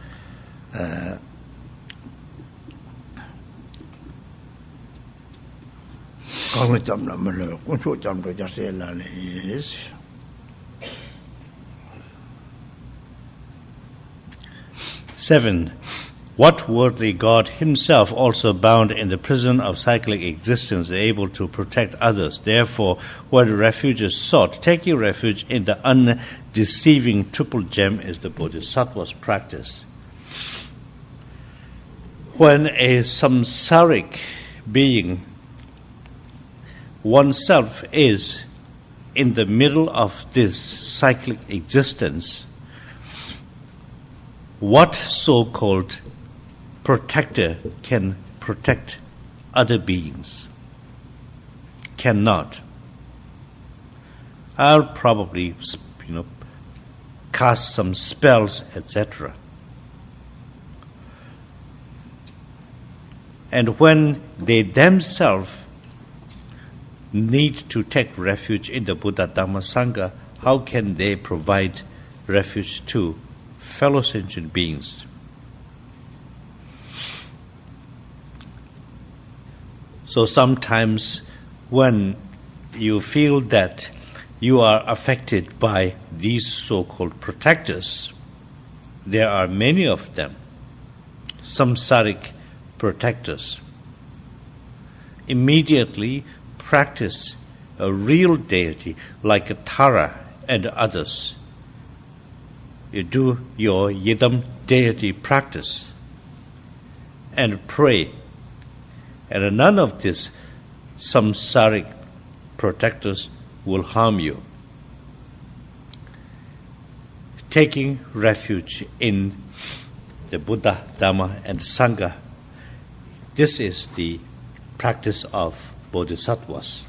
강을 잡나 말로 콘솔 잡도 자세라네. 7. What worthy God himself also bound in the prison of cyclic existence, able to protect others. Therefore, where refuge is sought, taking refuge in the undeceiving triple gem is the Bodhisattva's practice. When a samsaric being oneself is in the middle of this cyclic existence, what so-called protector can protect other beings? Cannot. I'll probably, cast some spells, etc. And when they themselves need to take refuge in the Buddha Dhamma Sangha, how can they provide refuge to fellow sentient beings? So sometimes when you feel that you are affected by these so-called protectors, there are many of them, samsaric protectors. Immediately practice a real deity like a Tara and others. You do your Yidam deity practice and pray. And none of these samsaric protectors will harm you. Taking refuge in the Buddha, Dhamma, and Sangha, this is the practice of Bodhisattvas.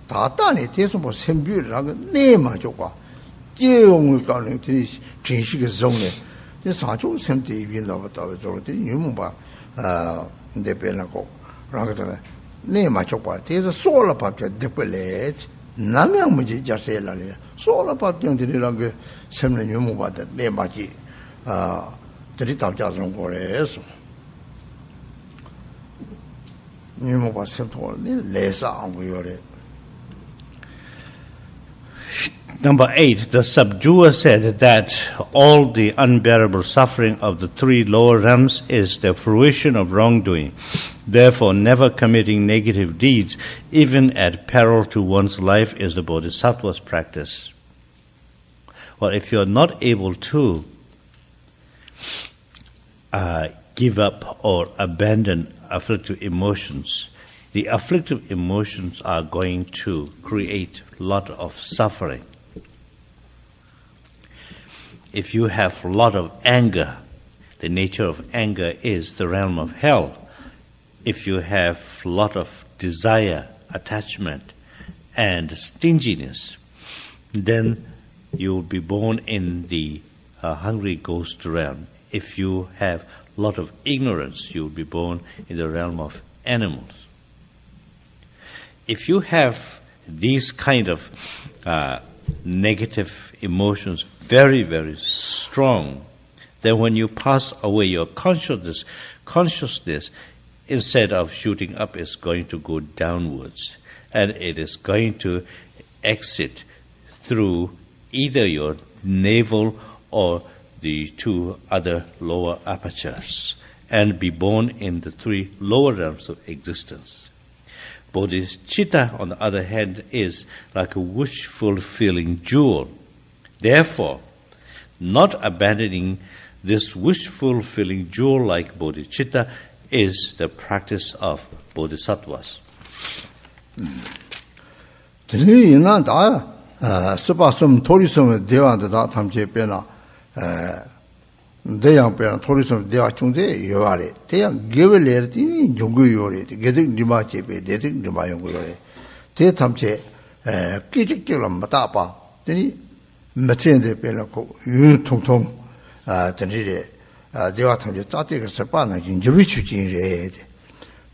다단에 대해서 뭐 샘뷰라고 내마 줘봐. 제용을 가는 데 진식의 정례. 이 사종 샘대 위나부터 저렇게 유무바 근데 배나고 라고더라. 내마 줘봐. 대해서 소라 밥게 depule. 남양 문제 자세라래. 소라 밥경들이란 게 샘내 유무바다 내마지 들이 답자는 거래서. 유무바 샘토를 내사 안 보여래. Number 8, the subduer said that all the unbearable suffering of the three lower realms is the fruition of wrongdoing. Therefore, never committing negative deeds, even at peril to one's life, is the Bodhisattva's practice. Well, if you're not able to give up or abandon afflictive emotions, the afflictive emotions are going to create a lot of suffering. If you have a lot of anger, the nature of anger is the realm of hell. If you have a lot of desire, attachment, and stinginess, then you will be born in the hungry ghost realm. If you have a lot of ignorance, you will be born in the realm of animals. If you have these kind of negative emotions very, very strong, then when you pass away, your consciousness, instead of shooting up, is going to go downwards. And it is going to exit through either your navel or the two other lower apertures, and be born in the three lower realms of existence. Bodhicitta, on the other hand, is like a wish-fulfilling jewel. Therefore, not abandoning this wish-fulfilling jewel like bodhicitta is the practice of bodhisattvas. 대양 배는 토리섬 대화 중대 요아래 대양 개veller티니 종구 요래 개득 리마 제베 대득 리마 연구 요래 대 탐체 끼직끼로 맞다봐 되니 맞는데 배놓고 윤 통통 되니래 대화 탐체 짜대가 서빠나 인주비 추진이래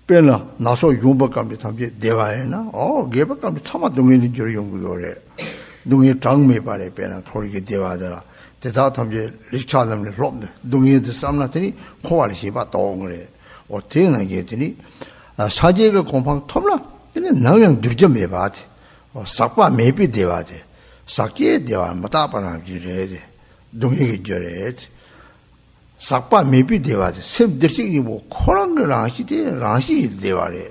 배나 나서 용법감이 탐체 대화에나 개법감이 참아 동의는 줄 연구 요래 동의 장매 발에 배나 토리게 대화더라 대다 탐제 리차남을 롭네 동의의 삼나더니 코알이 봐 동그래 어때나 게더니 사제가 공방 톰라 근데 나랑 들좀 해 봐지 삭바 매비 대화지 삭게 대화 맞다 봐라 지래지 동의게 저래 삭바 매비 대화지 샘들식이 뭐 코란 거랑 하시대 라시 대화래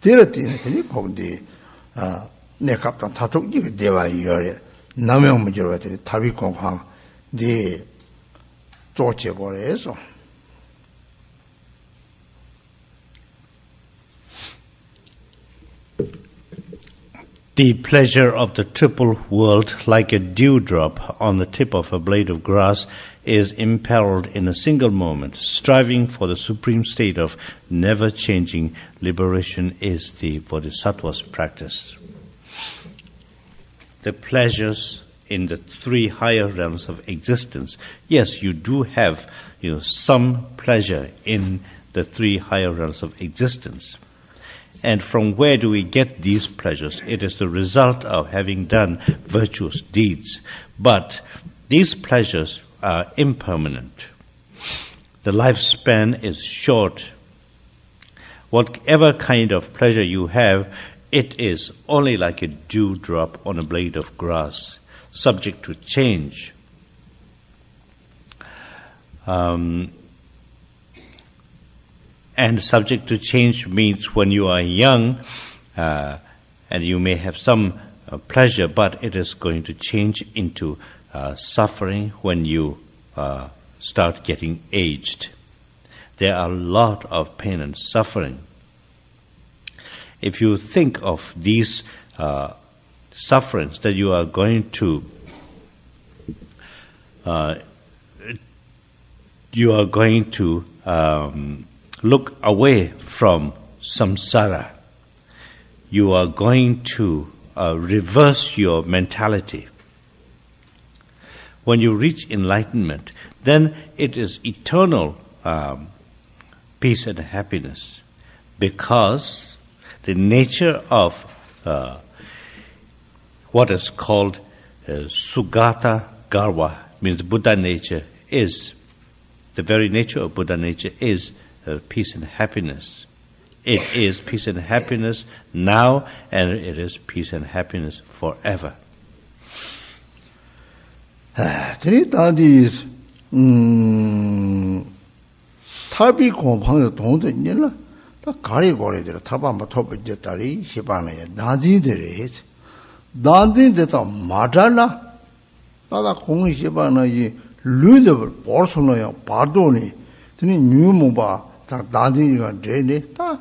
데르티네 거기 내 갑단 타톡이 대화이요래 남영 문제로 했더니 답이 공황 네 조치고래서 The pleasure of the triple world, like a dewdrop on the tip of a blade of grass, is imperiled in a single moment. Striving for the supreme state of never-changing liberation is the Bodhisattva's practice. The pleasures in the three higher realms of existence. Yes, you do have, some pleasure in the three higher realms of existence. And from where do we get these pleasures? It is the result of having done virtuous deeds. But these pleasures are impermanent. The lifespan is short. Whatever kind of pleasure you have, it is only like a dewdrop on a blade of grass, subject to change. And subject to change means when you are young, and you may have some pleasure, but it is going to change into suffering when you start getting aged. There are a lot of pain and suffering. If you think of these sufferings that you are going to look away from samsara, you are going to reverse your mentality. When you reach enlightenment, then it is eternal peace and happiness, because the nature of what is called Sugata Garva, means Buddha nature, is the very nature of Buddha nature is peace and happiness. It is peace and happiness now, and it is peace and happiness forever. 타비 공방의 동전이라 다 가리고래들 타바마 토비제다리 히바나에 나디들이 나디데다 마달라 나다 공이 히바나이 르드벌 보르소노야 바도니 드니 뉴모바 다 나디가 데네 다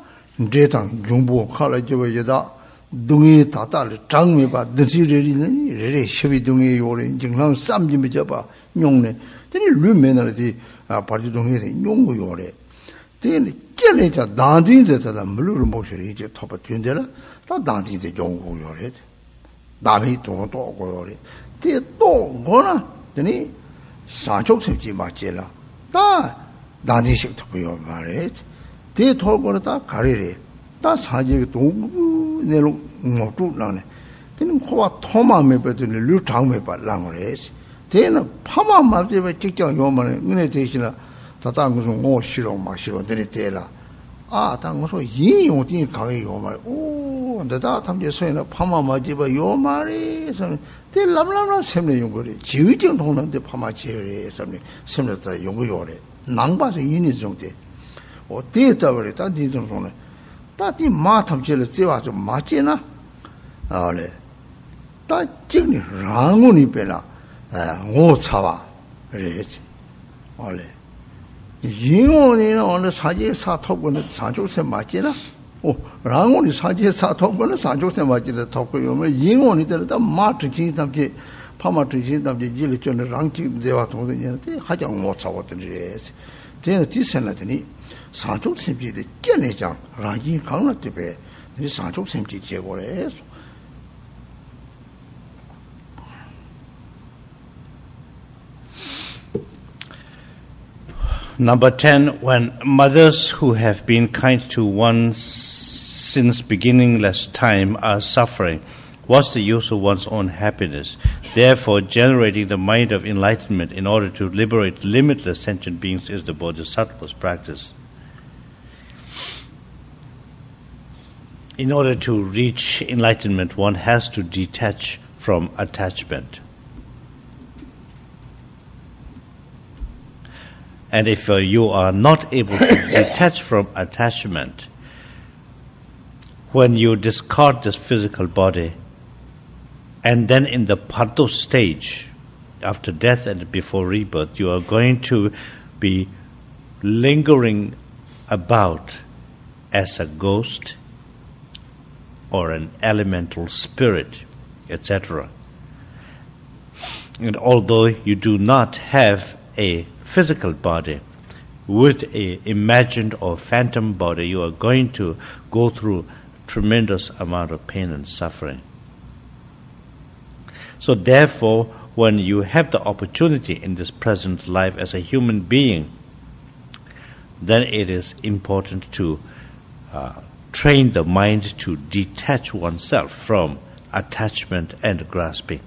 데당 용보 칼라지베다 동이 다달 장미바 드시레리니 레레 쉐비동이 요래 정랑 쌈지메 잡아 용네 드니 르메나르디 바지동이 용고 요래 드니 깨내자 나디데다 물을 모셔리 이제 토바 된데라 다 나디데 용고 요래 남이 또 요래 또 거나 드니 사족습지 맞지라 다 나디식 듣고요 말해 대 돌고는 다 가리래 다 사지 동 내로 못도 나네 되는 코와 토마메 베드니 류장메 발랑을 해시 되는 파마 맞지베 직접 요만에 은혜 대신에 다당 무슨 싫어 막 싫어 되니 때라 아 당무서 이용이 가게 요말 오 da tham je soina phama ma ji ba yo ma re so te lam sem le yong go re ji wi jing dong nan de phama che re so ne sem le da yong go yo re nang ba se yin ni zong de o de da re da di zong zong le da di ma tham je le je wa zo ma je na a le da jing ni rang ngo ni pe na ngo cha wa re a le yin ngo ni na sa je sa thok go ne sa jo se ma je na 랑원이 사지에서 통과는 사족세 맞지를 덮고 요면 인원이 되다 마트지 담지 파마트지 담지 일이 좀 랑지 대화 통되는데 하장 못 사고들이 되는 디선하더니 사족세비의 깨내장 라기 강나 때에 이 사족세비 제거래 Number 10, when mothers who have been kind to one since beginningless time are suffering, what's the use of one's own happiness? Therefore, generating the mind of enlightenment in order to liberate limitless sentient beings is the Bodhisattva's practice. In order to reach enlightenment, one has to detach from attachment. And if you are not able to detach from attachment, when you discard this physical body, and then in the Paddo stage, after death and before rebirth, you are going to be lingering about as a ghost or an elemental spirit, etc. And although you do not have a physical body, with a imagined or phantom body, you are going to go through tremendous amount of pain and suffering. So therefore, when you have the opportunity in this present life as a human being, then it is important to train the mind to detach oneself from attachment and grasping,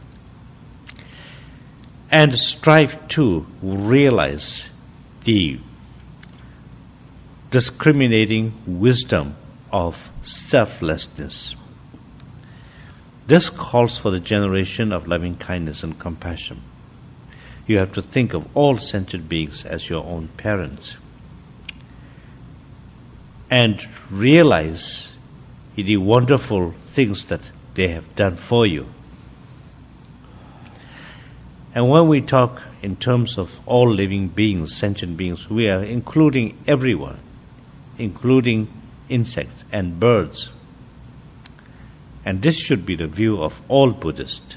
and strive to realize the discriminating wisdom of selflessness. This calls for the generation of loving kindness and compassion. You have to think of all sentient beings as your own parents and realize the wonderful things that they have done for you. And when we talk in terms of all living beings, sentient beings, we are including everyone, including insects and birds. And this should be the view of all Buddhists.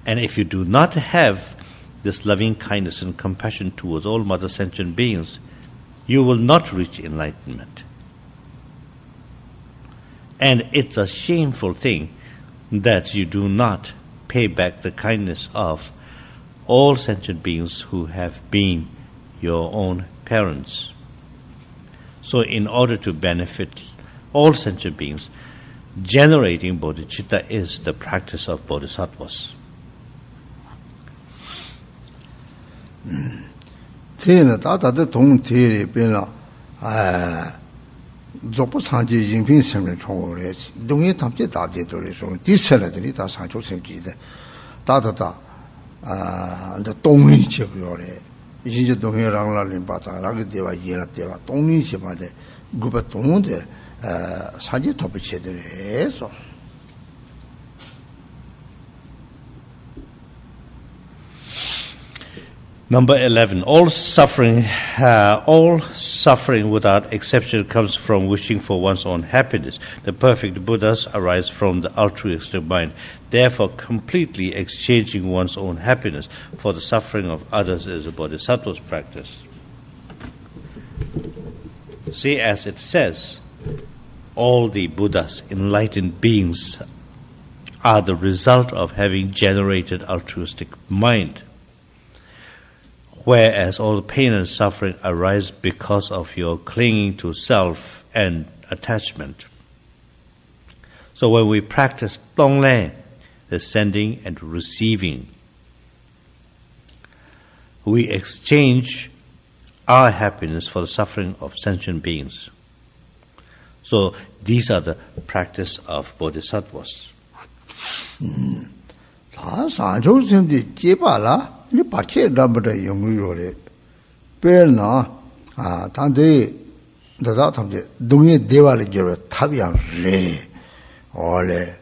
And if you do not have this loving kindness and compassion towards all mother sentient beings, you will not reach enlightenment. And it's a shameful thing that you do not pay back the kindness of all sentient beings who have been your own parents. So in order to benefit all sentient beings, generating bodhicitta is the practice of bodhisattvas. Tēnā tātā tā tōng tērē pēnā dzogpo sāngcī yīngpīng sēmrī chōngwō rē chī dōngyē tāmchē tātē tō rē shōng tī sēlā tērī tā sāngchō sēm jī tē tātā tā tōnglī chē kuyō rē yīngchē dōngyē rānglā līmbā tā rāgī tēwā yīrā tēwā tōnglī chē pā tē gupā tōng tē sāngcī tōpa chē tē rē sō. Number 11, all suffering without exception comes from wishing for one's own happiness. The perfect Buddhas arise from the altruistic mind. Therefore, completely exchanging one's own happiness for the suffering of others is a bodhisattva's practice. See, as it says, all the Buddhas, enlightened beings, are the result of having generated altruistic mind. Whereas all pain and suffering arise because of your clinging to self and attachment. So when we practice Tonglen, the sending and receiving, we exchange our happiness for the suffering of sentient beings. So these are the practice of bodhisattvas. 다 산조심지 제발라 이 받체 담버데 용요래 빼나 아 단데 너다 탐제 동의 대화를 저러 탑이양래 원래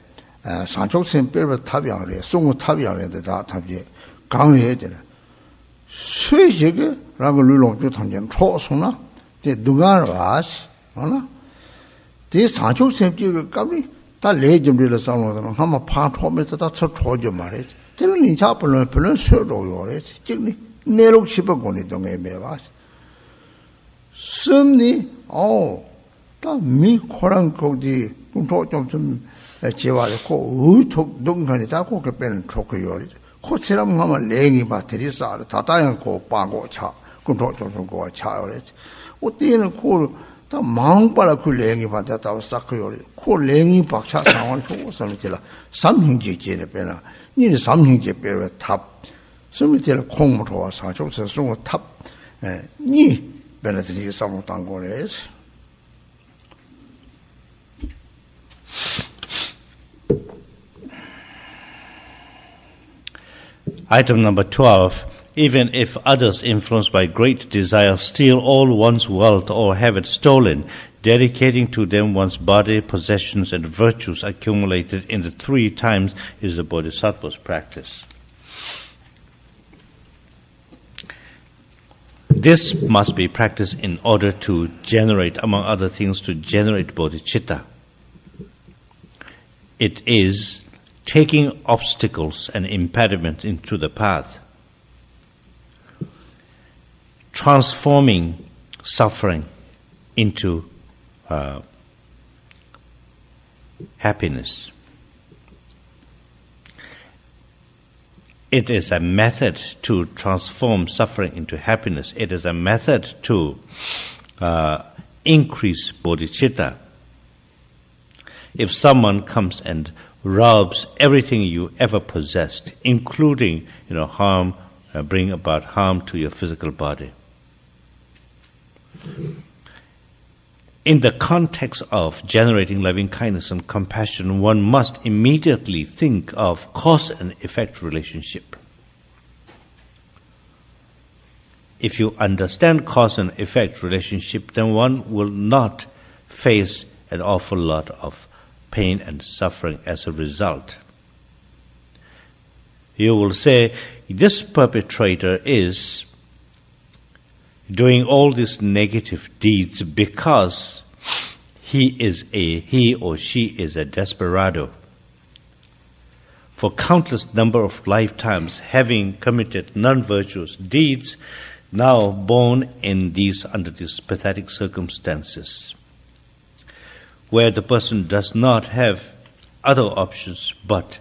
산조심 빼버 탑이양래 송우 탑이양래 다 탐제 강해야 되나 쇠제게 라고 룰롱주 탐제 초송나 데 누가 와스 하나 데 산조심 그 까비 다 레점들을 상로는 한번 파토면서 다 쳐줘 말해. 저는 이 잡을로 별로 sö도요래. 지금 내록 싶어고니 동에 매와. 숨니 다 미코랑 거기 좀 제와고 의톡 동간이 다 고게 빼는 좋고요래. 코처럼 하면 랭이 바트리 쌓아 다다양 고 빠고 차. 그도 좀 고와 차요래. 어때는 고 다 망바라 그 랭이 받았다 싹거요. 그 랭이 박차 상황을 주고서는 제가 삼형제제를 빼나. 니는 삼형제 빼려 탑. 스미테를 콩으로 와서 저서 송어 탑. 니 베네드리 상황 당 거래. Item number 12. Even if others influenced by great desire steal all one's wealth or have it stolen, dedicating to them one's body, possessions, and virtues accumulated in the 3 times is the Bodhisattva's practice. This must be practiced in order to generate, among other things, to generate bodhicitta. It is taking obstacles and impediments into the path, transforming suffering into happiness. It is a method to transform suffering into happiness. It is a method to increase bodhicitta. If someone comes and robs everything you ever possessed, including harm, bring about harm to your physical body, in the context of generating loving kindness and compassion, one must immediately think of cause and effect relationship. If you understand cause and effect relationship, then one will not face an awful lot of pain and suffering as a result. You will say, this perpetrator is doing all these negative deeds because he or she is a desperado. For countless number of lifetimes having committed non-virtuous deeds, now born under these pathetic circumstances, where the person does not have other options but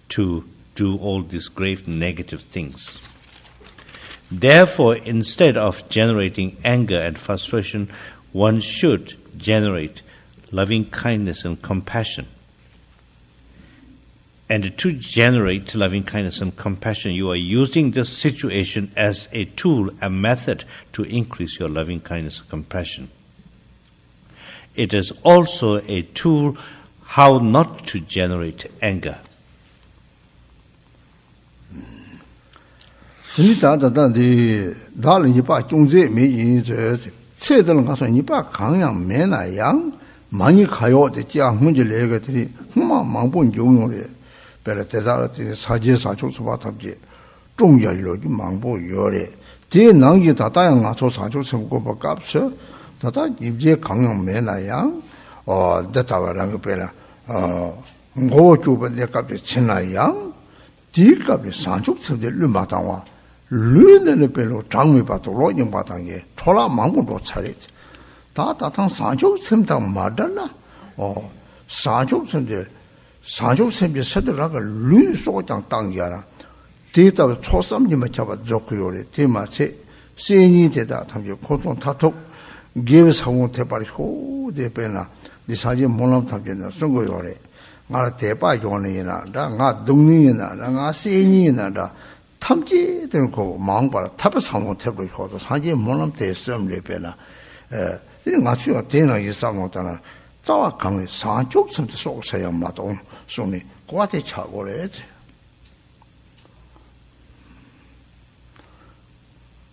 to do all these grave negative things. Therefore, instead of generating anger and frustration, one should generate loving kindness and compassion. And to generate loving kindness and compassion, you are using this situation as a tool, a method to increase your loving kindness and compassion. It is also a tool how not to generate anger. 많이 가요. 대자 문제 내가들이 망본 용용래. 베라 대자라들이 사제사족수 바탑지 종열로 망보 요래. 제 낭기 다다양 가서 사족생고 바값서 다다 입제 강령 매나양 대타와랑 그 베라 고주번에 값이 친나양 뒤값이 사족생들 르마당와 르는 별로 장미 바도 로인 바당에 초라 망보도 차례지. 다다탕 사족sem당 마다나 사족sem비 서들라가 르 소장 땅이야라 데이터 초삼님을 잡아 줬고요래 대마체 세니 되다 탐지 고통 타톡 게브 상호 대발이 호대 빼나 네 사지 몰람 탐지나 쓴거요래 나라 대바 요네나 나가 등능이나 나가 세니나 다 탐지 되고 망바라 탑 상호 대발이 호도 사지 몰람 대스럼래 빼나 이 맞추어 되나 이 상호다나 자와 강의 산쪽 선도 속서야 마도 손이 고아대 차고래지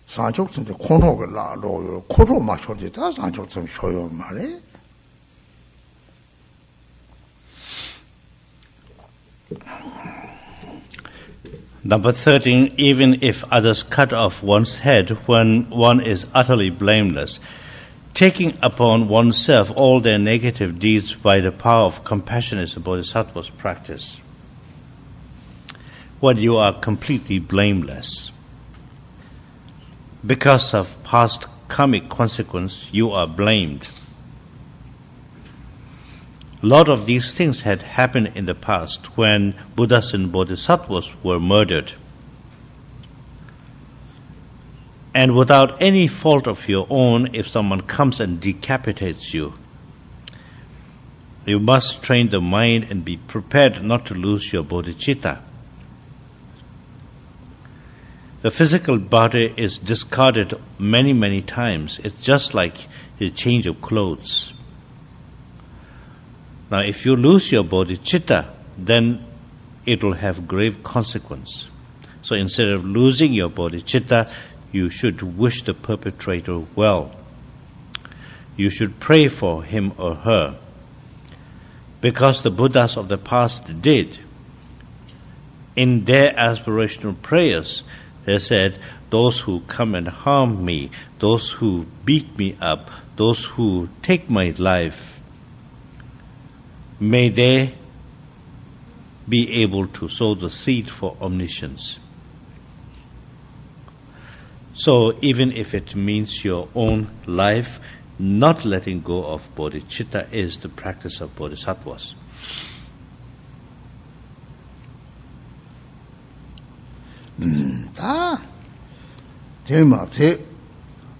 산쪽 선도 코노가 나로 코로 맞춰지 다 산쪽 좀 쉬어요 말에 Number 13, even if others cut off one's head when one is utterly blameless, taking upon oneself all their negative deeds by the power of compassion is a Bodhisattva's practice. When you are completely blameless, because of past karmic consequence, you are blamed. A lot of these things had happened in the past when Buddhas and Bodhisattvas were murdered. And without any fault of your own, if someone comes and decapitates you, you must train the mind and be prepared not to lose your bodhicitta. The physical body is discarded many, many times. It's just like a change of clothes. Now, if you lose your bodhicitta, then it will have grave consequence. So instead of losing your bodhicitta, you should wish the perpetrator well. You should pray for him or her. Because the Buddhas of the past did. In their aspirational prayers, they said, those who come and harm me, those who beat me up, those who take my life, may they be able to sow the seed for omniscience. So even if it means your own life, not letting go of bodhicitta is the practice of bodhisattvas. 다 대마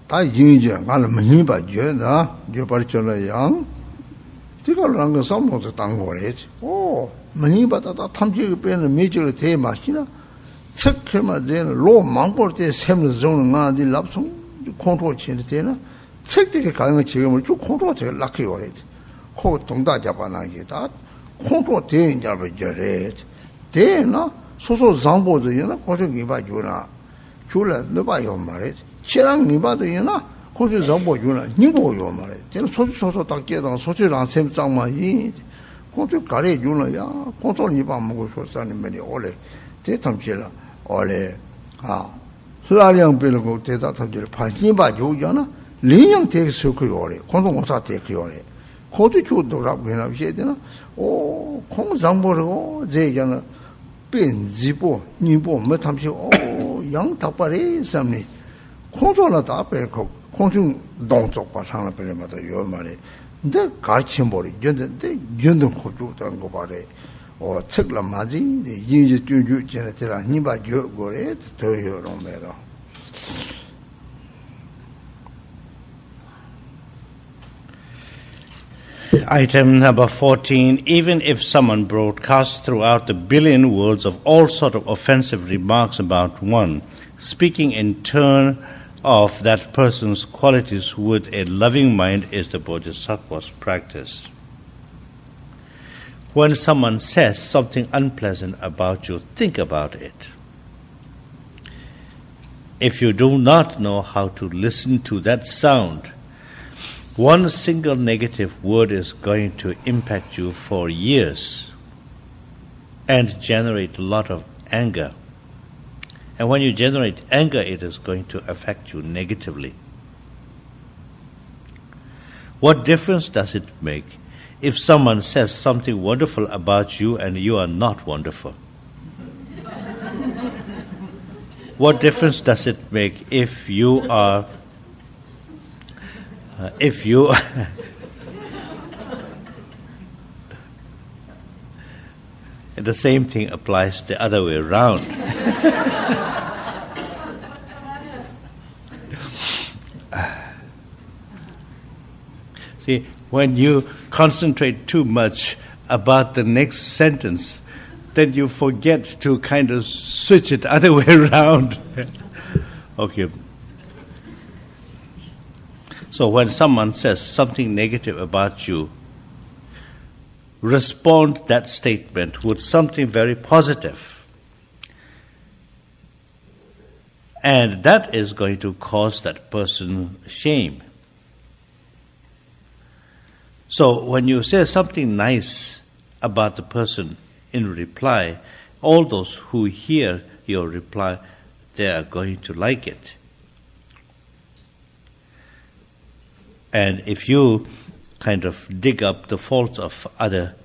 다 인제 갈 많이 봐줘다 저 벌쳐라야 지가랑 거 삼모도 당고래지 오 많이 받다 탐지게 빼는 메지를 대마시나 책해마 되는 로 망볼 때 샘을 정은 나디 랍송 컨트롤 치는 때나 책들이 가는 지금을 쭉 컨트롤 돼 락해 오래지 코 동다 잡아나기다 컨트롤 돼 이제 버려래 대나 소소 장보즈이나 고생이 봐주나 줄라 너 봐요 말이지 치랑 니 봐도이나 고생 장보주나 니고요 말이지 저는 소소 딱 깨다 소소랑 샘장마이 고생 가래 주나야 고소니 봐 먹고 소사니 메리 올래 대탐질라 올래 아 수라령 빌고 대다 탐질 반기 봐주잖아 리냥 대서 그 올래 고소 못사 대그 올래 고도 주도라고 해나 해야 되나 오 공장보고 제잖아 빈지보 니보 뭐 탐시 오 양답바리 삼니 콘솔라 답배고 콘중 동쪽과 상을 별마다 요 말에 근데 같이 머리 연데 연도 고주던 거 말에 어 책라 맞지 이제 쭈쭈 전에라 니바 줘 거래 더 요런 메로 Item number 14, even if someone broadcasts throughout the billion worlds of all sort of offensive remarks about one, speaking in turn of that person's qualities with a loving mind is the Bodhisattva's practice. When someone says something unpleasant about you, think about it. If you do not know how to listen to that sound, one single negative word is going to impact you for years and generate a lot of anger. And when you generate anger, it is going to affect you negatively. What difference does it make if someone says something wonderful about you and you are not wonderful? What difference does it make if you are and the same thing applies the other way around. See, when you concentrate too much about the next sentence, then you forget to kind of switch it the other way around. Okay. So when someone says something negative about you, respond that statement with something very positive. And that is going to cause that person shame. So when you say something nice about the person in reply, all those who hear your reply, they are going to like it. And if you kind of dig up the faults of other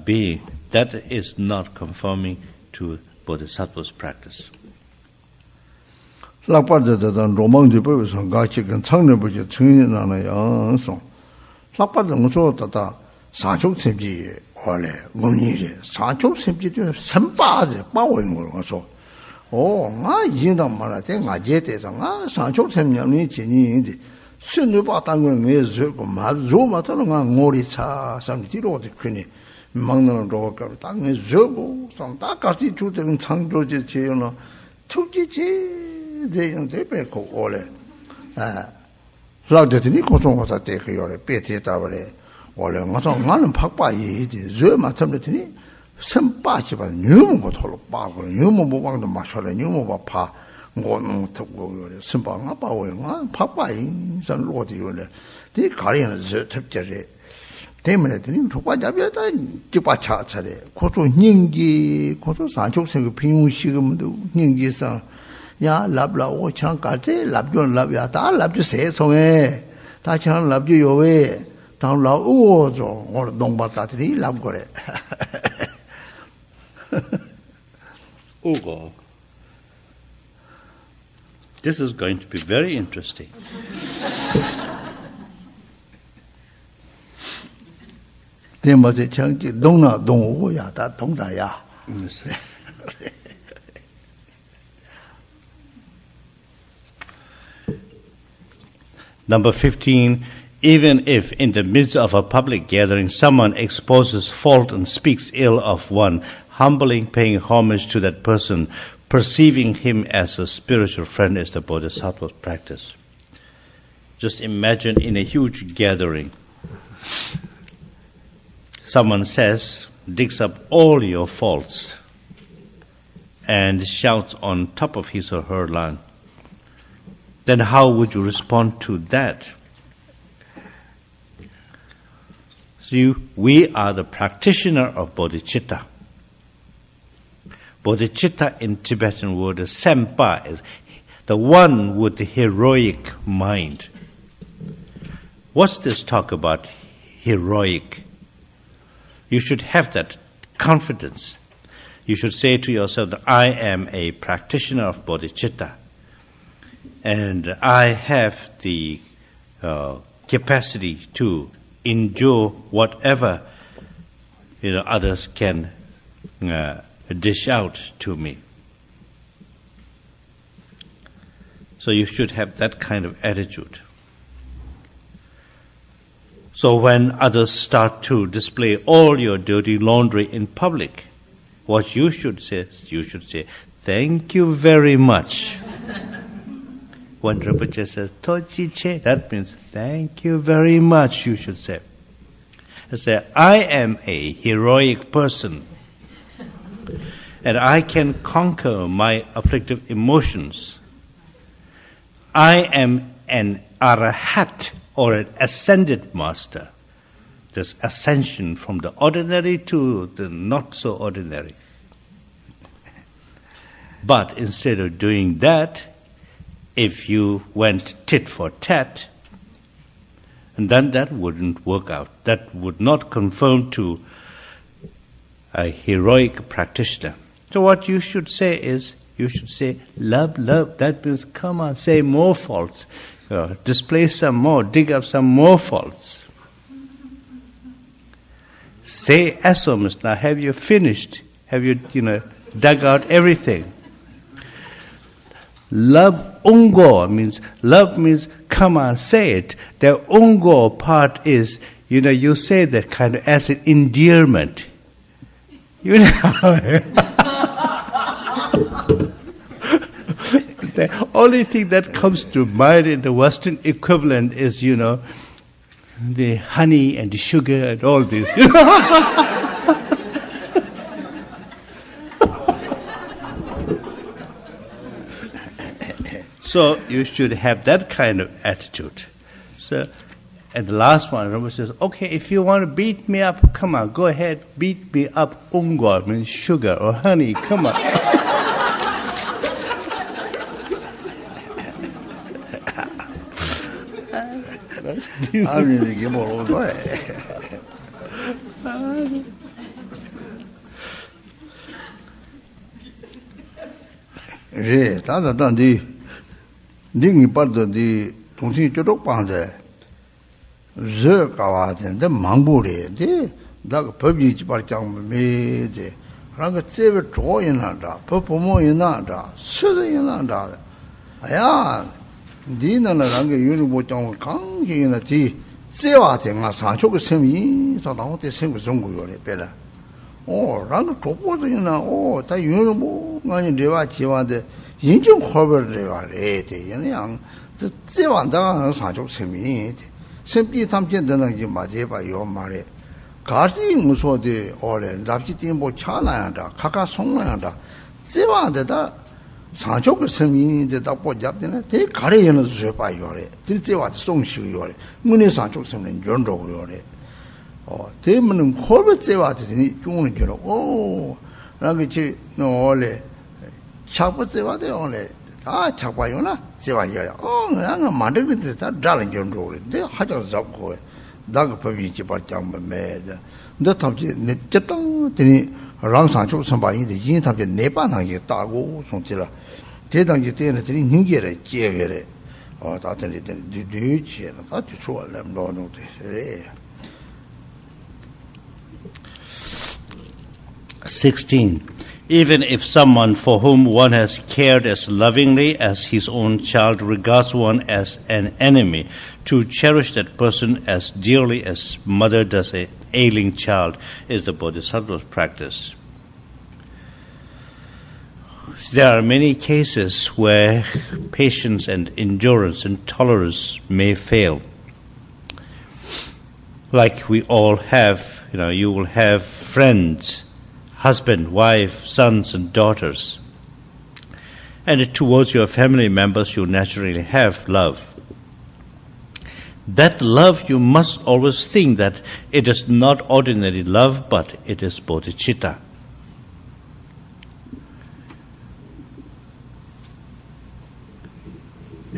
being, that is not conforming to Bodhisattva's practice. Ya lab la o chang karte lab yon lab ya ta lab ju se song e ta chang lab ju yo we tang la o zo or dong ba ta tri lab gore Ugo. This is going to be very interesting. Then ma se chang ji dong na dong o ya ta dong da ya. Number 15, even if in the midst of a public gathering someone exposes fault and speaks ill of one, humbling, paying homage to that person, perceiving him as a spiritual friend is the Bodhisattva's practice. Just imagine in a huge gathering, someone digs up all your faults and shouts on top of his or her lung. Then how would you respond to that? See, we are the practitioner of bodhicitta. Bodhicitta in Tibetan word is sempa, is the one with the heroic mind. What's this talk about heroic? You should have that confidence. You should say to yourself that I am a practitioner of bodhicitta. And I have the capacity to endure whatever others can dish out to me. So you should have that kind of attitude. So when others start to display all your dirty laundry in public, what you should say, thank you very much. When Rinpoche says, Toji che, that means, thank you very much, you should say. Say, I am a heroic person, and I can conquer my afflictive emotions. I am an arahat, or an ascended master. This ascension from the ordinary to the not so ordinary. But instead of doing that, if you went tit for tat, and then that wouldn't work out. That would not conform to a heroic practitioner. So what you should say is, you should say, love, love. That means, come on, say more faults. Display some more, dig up some more faults. Say asomas. Now have you finished? Have you, dug out everything? Love ungo means come on, say it. The ungo part is, you say that kind of as an endearment. The only thing that comes to mind in the Western equivalent is, the honey and the sugar and all this. So you should have that kind of attitude. So, and the last one, Rinpoche says, okay, if you want to beat me up, come on, go ahead, beat me up. Ungwa means sugar or honey, come on. I really give all away. Re, tanda tandi, dingi pardo di tungsi chorok pangze, ze kawa de mangbu re, de daga pabji chipar chang me de, ranga tsebe cho ina da, papomo ina da, suda ina da, aya, di nana ranga yunu bo chang kang ina di, tsewa de nga sancho ke semi, sa dang de semi zungu yore pela. Oh, ranga chopo de ina, oh, ta yunu bo ngani rewa chiwa de, 인정 허벌레와래 대연양 제완다가 사족 셈이 셈비 탐견되는 게 맞아봐요 말에 가시 무소데 오래 납치 띠뭐 차나야다 카카 송나야다 제완데다 사족 셈이 되다 보잡되네 대 가래에는 줘 봐요래 들제와 송시요래 문에 사족 셈은 연로요래 대문은 허벌 제와 되니 중은 결어 오 라게 노래 차고 제와대 오늘 아 차고요나 제와요 나는 만들게 다 달은 정도인데 하자 잡고 나가 법이지 발장매다 너 탐지 내 쨌당 되니 랑상쪽 선바인데 인 탐지 내반하게 따고 송지라 대당지 때는 되니 능계래 제게래 다들 뒤뒤치라 다 좋아래 너노데 그래 16. Even if someone for whom one has cared as lovingly as his own child regards one as an enemy, to cherish that person as dearly as mother does an ailing child is the Bodhisattva's practice. There are many cases where patience and endurance and tolerance may fail. Like we all have, you will have friends, husband, wife, sons and daughters. And towards your family members you naturally have love. That love you must always think that it is not ordinary love, but it is bodhicitta.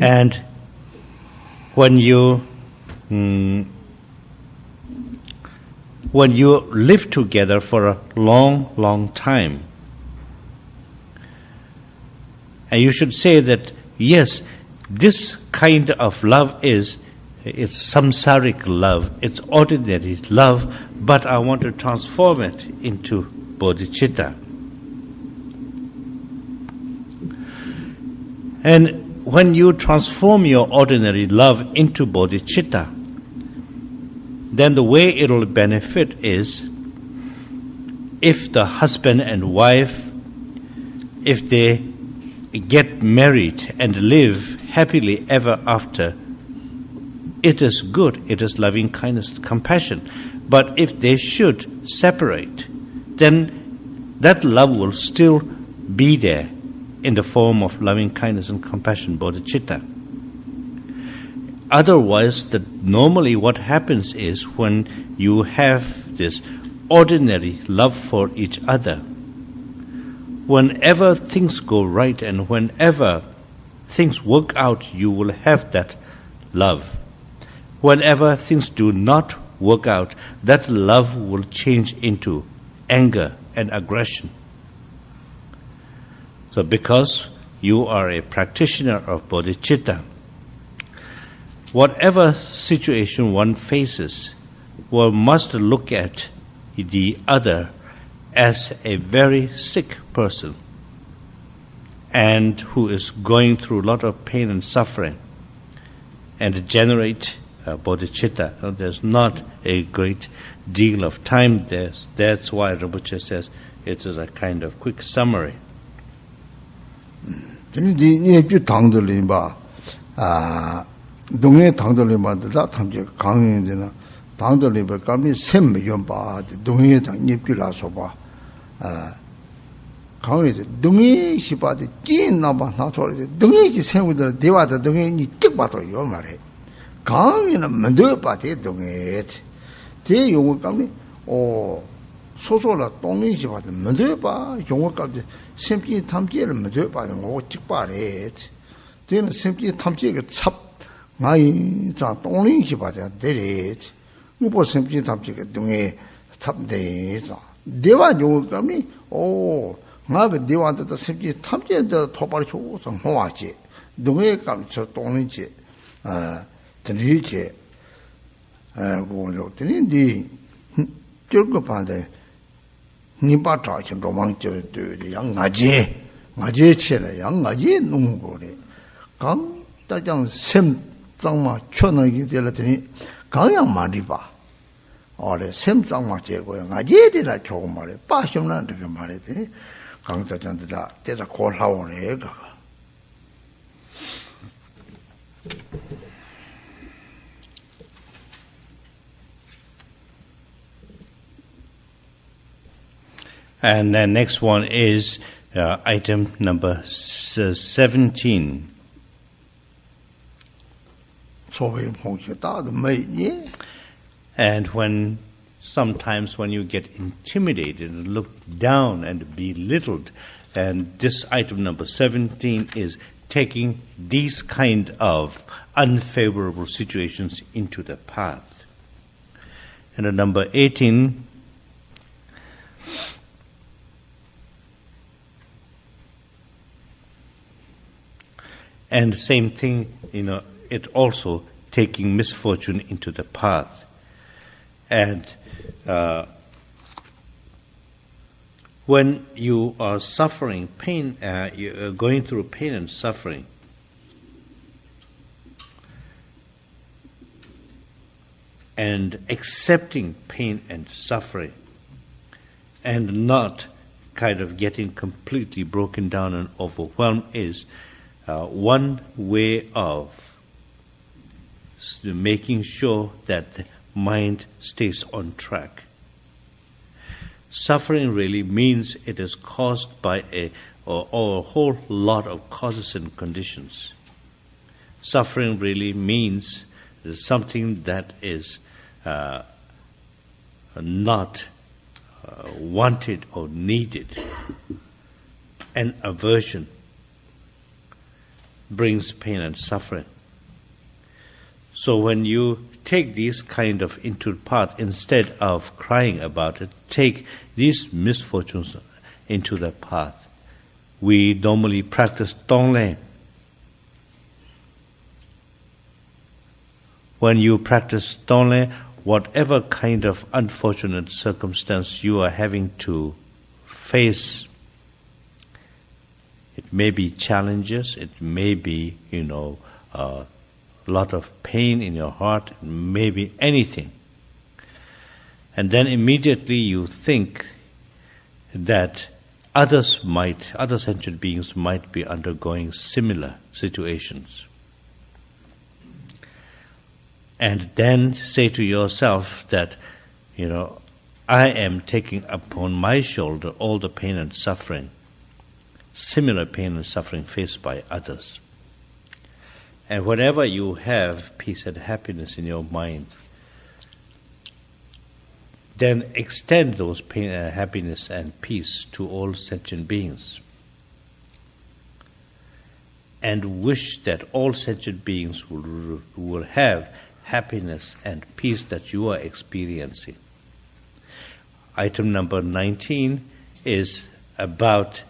And when you live together for a long, long time, and you should say that, yes, this kind of love it's samsaric love, it's ordinary love, but I want to transform it into bodhicitta. And when you transform your ordinary love into bodhicitta, then the way it will benefit is if the husband and wife, if they get married and live happily ever after, it is good, it is loving kindness, compassion. But if they should separate, then that love will still be there in the form of loving kindness and compassion, bodhicitta. Otherwise, normally what happens is when you have this ordinary love for each other, whenever things go right and whenever things work out, you will have that love. Whenever things do not work out, that love will change into anger and aggression. So because you are a practitioner of bodhicitta, whatever situation one faces, one must look at the other as a very sick person and who is going through a lot of pain and suffering, and generate bodhicitta. There's not a great deal of time there. That's why Rinpoche says it is a kind of quick summary. 동해 당들이 만들다 탐지 강연이나 당들이 감이 샘 좀 봐. 동해 당 입기라서 봐. 강에서 동해 시바데 찐나 봐. 나 소리 동해지 세우들 대화다 동해니 딱 봐도 요 말해. 강에는 먼저 봐대 동해. 제 용어 감이 소소라 동해 시바데 먼저 봐. 용어 감이 샘기 탐지를 먼저 봐요. 쭉 봐래. 저는 샘기 탐지가 찹 나이 자 동해 시바데 되래. 뭐 샘기 탐지가 동해 찹대. 대화 용어 감이 나가 대화한테도 샘기 탐지에다 토발이 줘서 모아지. 동해 감저 동해지. 드리지. 뭐로 드린디 저거 봐대. 니바 자신 로망적도 양아지. 아지 치래 양아지 농고래. 강 따장 샘 장마 쳐나기 될더니 강양 많이 봐. 샘 장마 제고요. 아지리라 조금 말해. 빠심나 그렇게 말했더니 강따장들다 때다 골하오래 그거. And the next one is item number 17. And sometimes when you get intimidated and looked down and belittled, and this item number 17 is taking these kind of unfavorable situations into the path. And the number 18, and the same thing, it also taking misfortune into the path. And when you are suffering pain, you are going through pain and suffering, and accepting pain and suffering, and not kind of getting completely broken down and overwhelmed is one way of making sure that the mind stays on track. Suffering really means it is caused by a whole lot of causes and conditions. Suffering really means something that is not wanted or needed. And aversion brings pain and suffering. So when you take these kind of into path, instead of crying about it, take these misfortunes into the path. We normally practice Tonglen. When you practice Tonglen, whatever kind of unfortunate circumstance you are having to face, it may be challenges, it may be, a lot of pain in your heart, it may be anything. And then immediately you think that other sentient beings might be undergoing similar situations. And then say to yourself that, I am taking upon my shoulder all the pain and suffering, similar pain and suffering faced by others. And whenever you have peace and happiness in your mind, then extend those pain, happiness and peace to all sentient beings. And wish that all sentient beings will have happiness and peace that you are experiencing. Item number 19 is about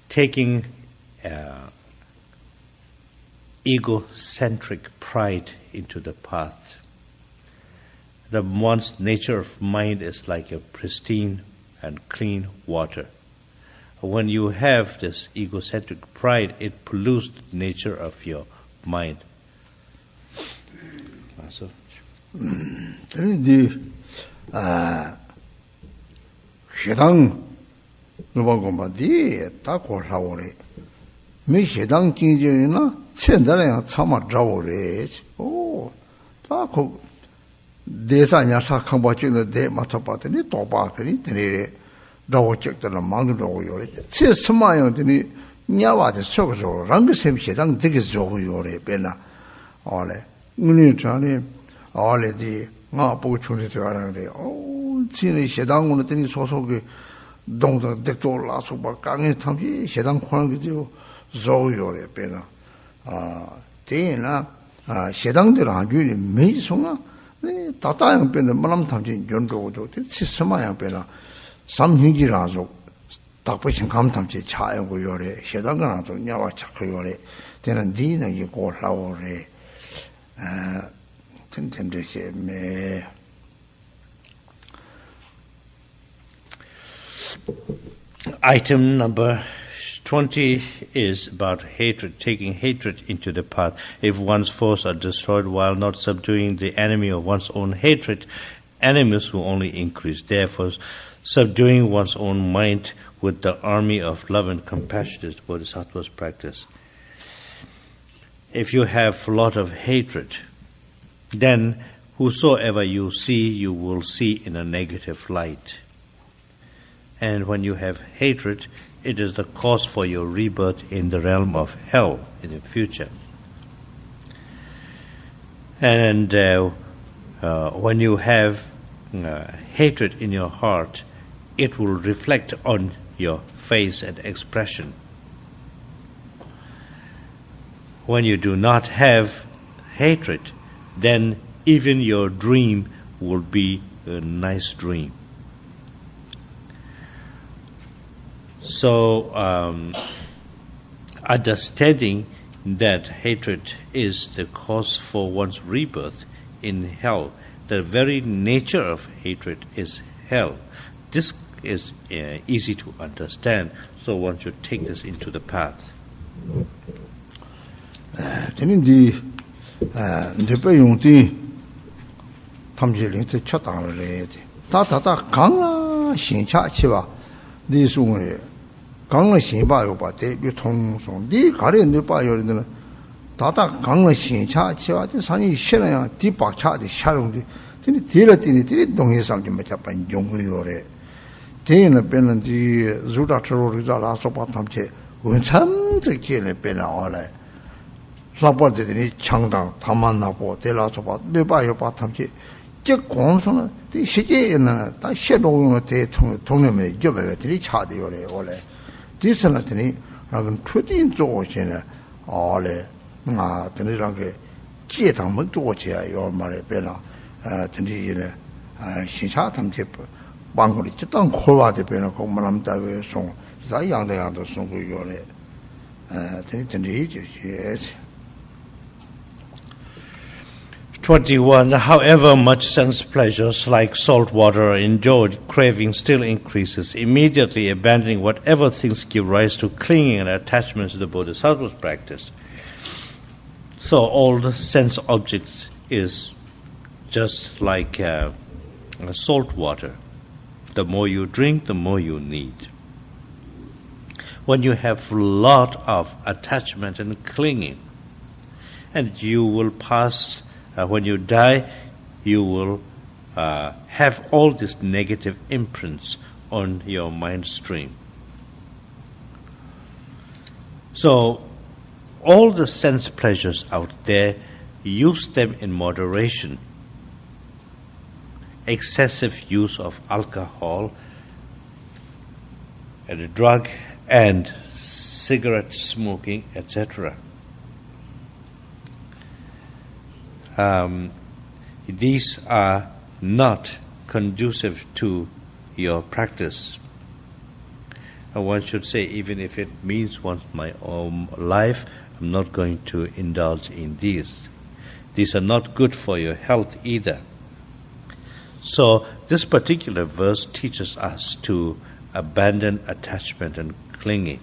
taking egocentric pride into the path. The one's nature of mind is like a pristine and clean water. When you have this egocentric pride, it pollutes the nature of your mind. 해당 누가 공부디 다 고사오래. 미 해당 진정이나 천자량 참아 잡으래. 오, 다그 대사냐 사강바지는 대 맞춰봤더니 또 봐더니 되네. 라고 적더라 망도라고 요래. 제 스마요더니 냐와데 속서 랑그셈시랑 되게 좋고 요래 배나. 올래. 우리 전에 올래디 나 보고 초리 들어가는데 오, 진의 시당으로 되니 소속이 동동 덱돌라서 막 강에 탐지 시당 코는 그죠. 조요래 배나. 대나 시당들 아주 매송아 네 다다양 배는 만남 탐지 연도도 치스마양 배나 삼hin지라서 딱보신 감탐지 차용고 요래 시당가나도 냐와 착고 요래 되는 니는 이거 올라오래 텐텐데시 매 Item number 20 is about hatred, taking hatred into the path. If one's foes are destroyed while not subduing the enemy of one's own hatred, enemies will only increase. Therefore, subduing one's own mind with the army of love and compassion is Bodhisattva's practice. If you have a lot of hatred, then whosoever you see, you will see in a negative light. And when you have hatred, it is the cause for your rebirth in the realm of hell in the future. And when you have hatred in your heart, it will reflect on your face and expression. When you do not have hatred, then even your dream will be a nice dream. So, understanding that hatred is the cause for one's rebirth in hell, the very nature of hatred is hell. This is easy to understand, so one should take this into the path. 강을 신바요 바데 유통송 네 가려 뇌바요는 다다 강을 신차 치와데 산이 싫어야 뒤박차데 샤롱데 근데 뒤라더니 뒤 동해상 좀 잡반 용고요래 대는 빼는지 주다트로리자라 소바탐체 원참적게네 빼나올래 라버데니 창당 담만나고 데라소바 뇌바요 바탐체 저 공성은 이 시제에는 다 셰도용의 대통 동네에 접어들이 차대요래 올래 디스나더니 라근 추진 조어시네 올래 드니랑게 지당 먹도지야 요 말에 배나 드니네 신차 탐제 방거리 찌당 콜와데 배나 공만함 다외 송 자양대야도 송고 요래 드니 이제 21. However much sense pleasures like salt water are enjoyed, craving still increases, immediately abandoning whatever things give rise to clinging and attachments to the Bodhisattva's practice. So all the sense objects is just like salt water. The more you drink, the more you need. When you have a lot of attachment and clinging, and you will pass when you die, you will have all these negative imprints on your mind stream. So, all the sense pleasures out there, use them in moderation. Excessive use of alcohol and drug and cigarette smoking, etc. These are not conducive to your practice. One should say, even if it means once my own life, I'm not going to indulge in these. These are not good for your health either. So this particular verse teaches us to abandon attachment and clinging.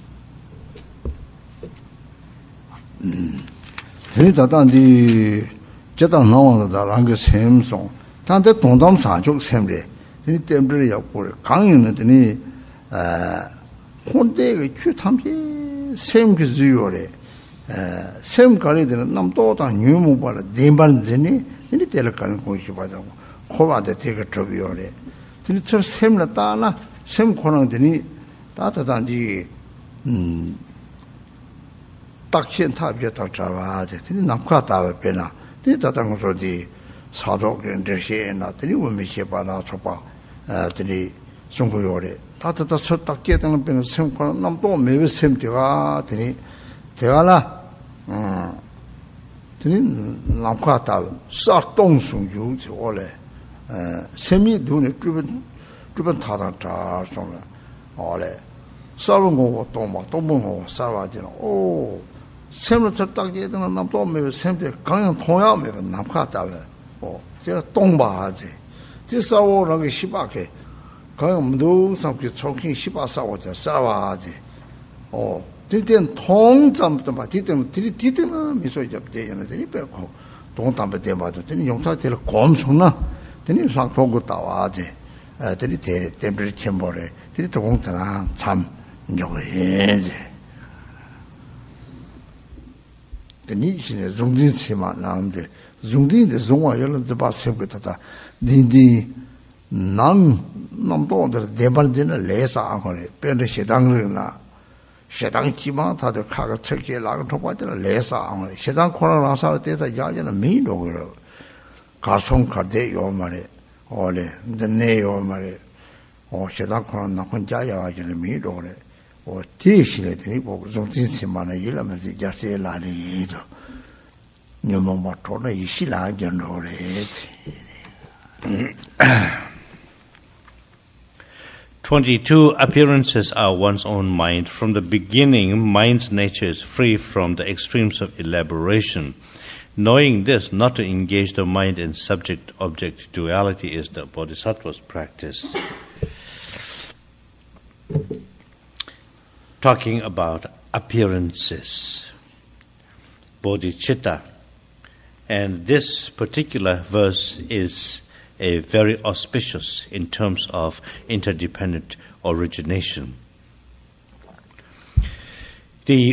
제당 나와다 랑게 샘송 단데 동담 사족 샘레 이 때문에 약고 강연은 혼대의 추탐지 샘그 주요래 sem kari de nam to ta nyu mu ba de ban zini ni tel kan ko shi ba da ko ba de te ga trobi yore ni 저 sem la ta na sem khonang de ni ta ta dan ji tak chen ta bia ta cha ba de ni nam kha ta ba pe na ni ta ta ngo so ji sa do gen de she na de ni wo me she ba na so ba de ni song ko yore ta ta ta so tak ke ta na pe na sem khonang nam to me be sem de ga de ni 대가라 드는 남과다 싹동숭유 저래 세미 눈에 주변 타다다 somla ole 사는 거 동봉 사와지는 오 샘을 쳤다 게는 남도 매 샘대 강연 통야매 남과다 어 제가 동바하지 제 사오라고 시바게 강연 무도 삼기 총킹 시바 사오자 사와지 뒤땐 통담도 봐. 뒤때는 미소 접대잖아. 되니 빼고 동담배 대마도 되니 용사들 검송나. 되니 상통고 따와지. 되니 템플 챔버에 되니 동자랑 참 요해지. 되니 신의 중진치만 나는데 중진의 종화 열는데 봐 세고다다. 니디 남도들 대발되는 레사 안 거래. 변의 시당을나 शेदांग Cheema था तो खाकर छके लाग ठोपा चला लेसा आंगरे शेदांग खोना रासा तेता याजना मी लोगरो गासों करदे यो मारे ओले दने यो मारे ओ शेदांग खोना नखन जाया याजना मी लोगरे ओ तीशिले तनी बो जोंतिन सिमाना येला में जासे लाने येदो न्योमों बाटोना इशिला जनोरे 22 appearances are one's own mind. From the beginning, mind's nature is free from the extremes of elaboration. Knowing this, not to engage the mind in subject-object duality is the Bodhisattva's practice. Talking about appearances, bodhicitta. And this particular verse is very auspicious in terms of interdependent origination.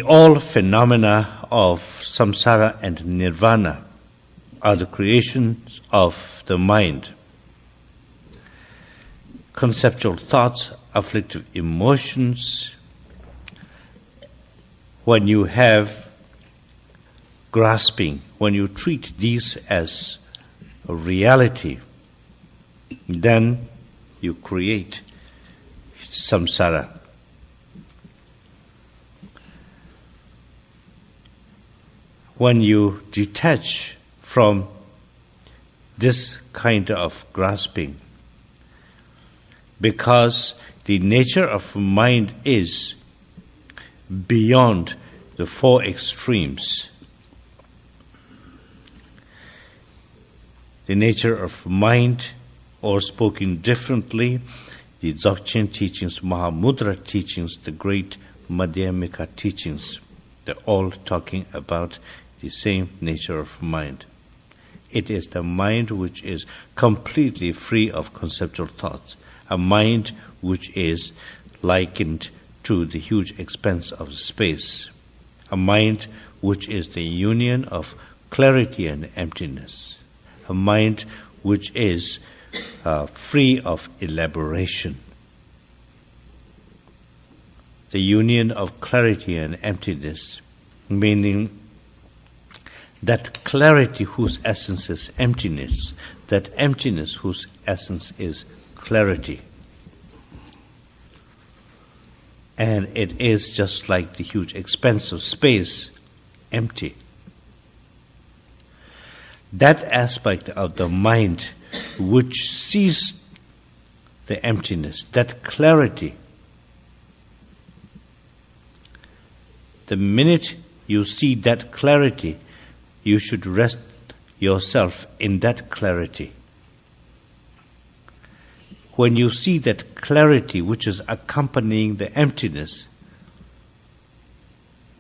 All phenomena of samsara and nirvana are the creations of the mind. Conceptual thoughts, afflictive emotions, when you have grasping, when you treat these as a reality, then you create samsara. When you detach from this kind of grasping, because the nature of mind is beyond the four extremes. The nature of mind, or spoken differently, the Dzogchen teachings, Mahamudra teachings, the great Madhyamika teachings, they're all talking about the same nature of mind. It is the mind which is completely free of conceptual thoughts, a mind which is likened to the huge expanse of space, a mind which is the union of clarity and emptiness, a mind which is free of elaboration. The union of clarity and emptiness, meaning that clarity whose essence is emptiness, that emptiness whose essence is clarity. And it is just like the huge expanse of space, empty. That aspect of the mind which sees the emptiness, that clarity, the minute you see that clarity, you should rest yourself in that clarity. When you see that clarity which is accompanying the emptiness,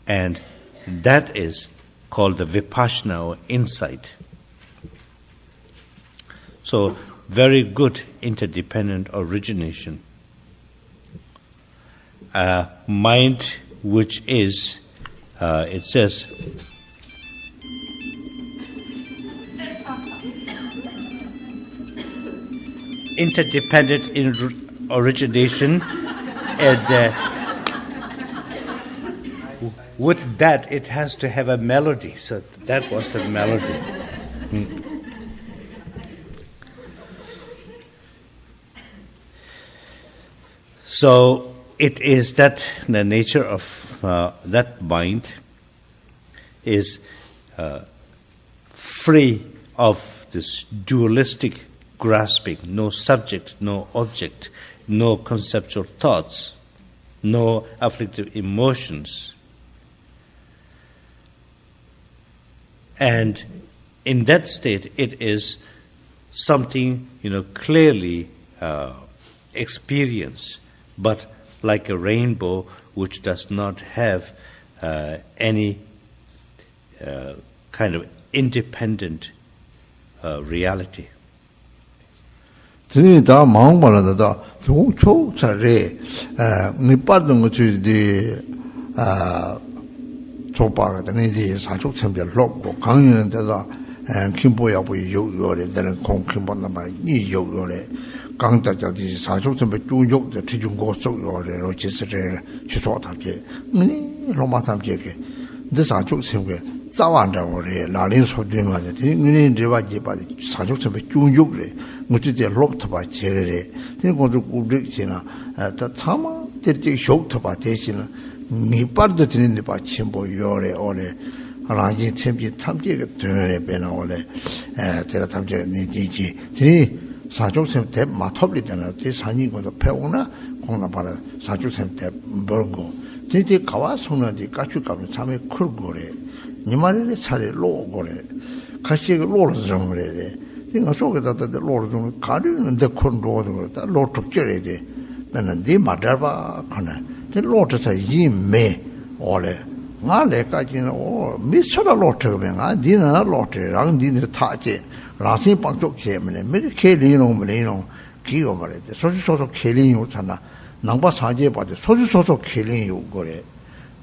and that is called the vipassana or insight. So, very good interdependent origination. A mind which is it says, interdependent in origination, and with that it has to have a melody. So that was the melody. So it is that the nature of that mind is free of this dualistic grasping, no subject, no object, no conceptual thoughts, no afflictive emotions. And in that state, it is something, clearly experienced, but like a rainbow which does not have any kind of independent reality. Tini da maungpala da zhung chok cha re nipar dunga chu di chokpa ka tani di sa chok chenpe lop ko kanyin da kimpo ya bu yuk yore dana kong kimpo nama yi yuk yore kang da ja di sa chok chenpe chu yuk da ti chung go chok yore ro chi se re chi chok tab je ngini loma tab je ke di sa chok chenpe zawan da wore la lin so dun ga de ngini rewa je ba sa chok chenpe chu yuk re 무지제 롭트바 제레레 이거도 우리지나 다 참아 되게 쇼트바 대신은 미빠르도 드는데 봐 침보 요래 오래 하나지 챔비 탐지가 되네 배나 원래 제가 탐지 니지지 드니 사족샘 대 마톱리잖아 제 산이고도 배우나 공나 봐라 사족샘 대 벌고 제제 가와 손나지 까추가면 참에 클고래 니 말에 차례 로고래 같이 로를 좀 그래야 돼 띵아 속에다 로를 좀 가리는데 콘로도 다 로트 껴야 돼 나는 네 말아봐 하나 그 로트서 이메 올래 나래까지는 미쳐라 로트면 아 니는 로트랑 니는 타지 라신 방쪽 게임에 메케 리노 기고 말이지 소소소 켈링이 오잖아 남바 사제 봐도 소소소 켈링이 오거래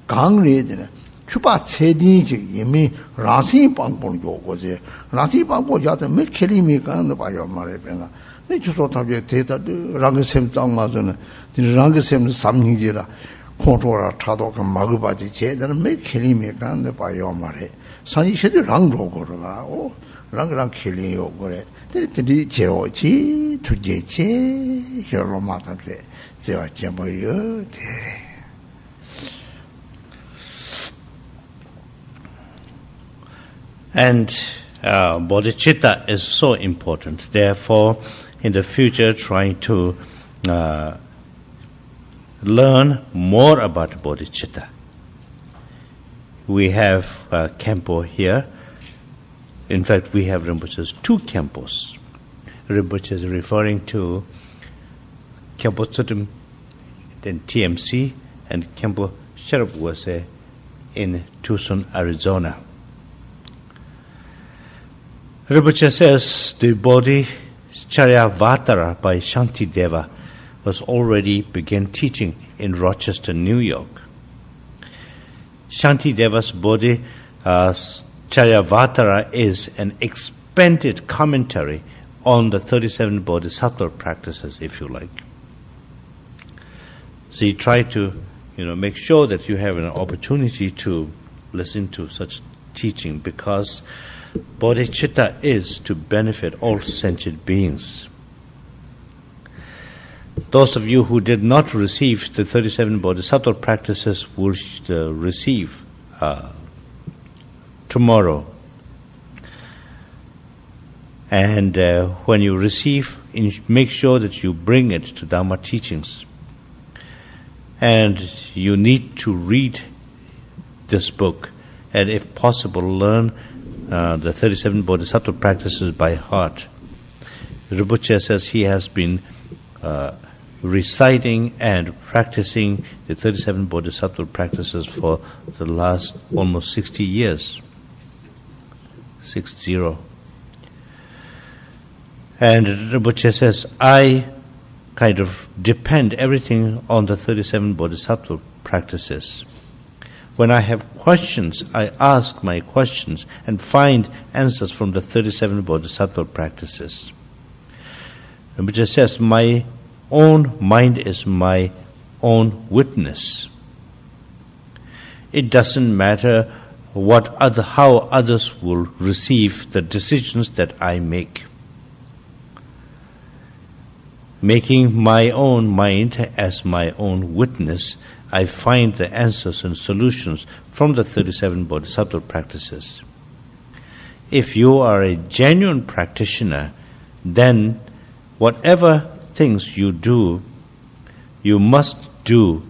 강리에는 추바 체디지 이미 라신 방법 요거지 라신 방법 야도 메 켈링이 가는 봐요 말이야 내 주소 답에 대다도 랑게샘 장마서는 랑게샘 삼닝지라 콘트롤 타도 그 마그바지 제대로 메 켈링이 가는 봐요 말이야 산이 시대 랑로거라 랑랑 켈링이 오거래 들이 제오지 투제지 여로마다데 제와 제모요 데 And bodhicitta is so important. Therefore, in the future, trying to learn more about bodhicitta. We have Kempo here. In fact, we have Rinpoche's 2 Kempos. Rinpoche is referring to Kempo Tsutum, then TMC, and Kempo Sherabwase in Tucson, Arizona. Rinpoche says the Bodhicharyavatara by Shantideva was already began teaching in Rochester, New York. Shantideva's Bodhicharyavatara is an expanded commentary on the 37 Bodhisattva practices, if you like. So you try to, make sure that you have an opportunity to listen to such teaching, because bodhicitta is to benefit all sentient beings. Those of you who did not receive the 37 Bodhisattva practices will receive tomorrow. And when you receive, make sure that you bring it to Dharma teachings. And you need to read this book, and if possible, learn the 37 Bodhisattva practices by heart. Rinpoche says he has been reciting and practicing the 37 Bodhisattva practices for the last almost 60 years. 60. And Rinpoche says, I depend everything on the 37 Bodhisattva practices. When I have questions, I ask my questions and find answers from the 37 Bodhisattva practices. Rinpoche says, my own mind is my own witness. It doesn't matter how others will receive the decisions that I make. Making my own mind as my own witness, I find the answers and solutions from the 37 Bodhisattva practices. If you are a genuine practitioner, then whatever things you do, you must do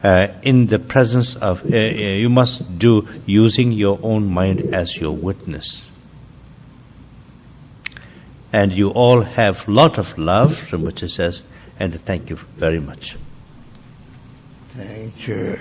in the presence of, you must do using your own mind as your witness. And you all have a lot of love, Rinpoche says, and thank you very much. Thank you.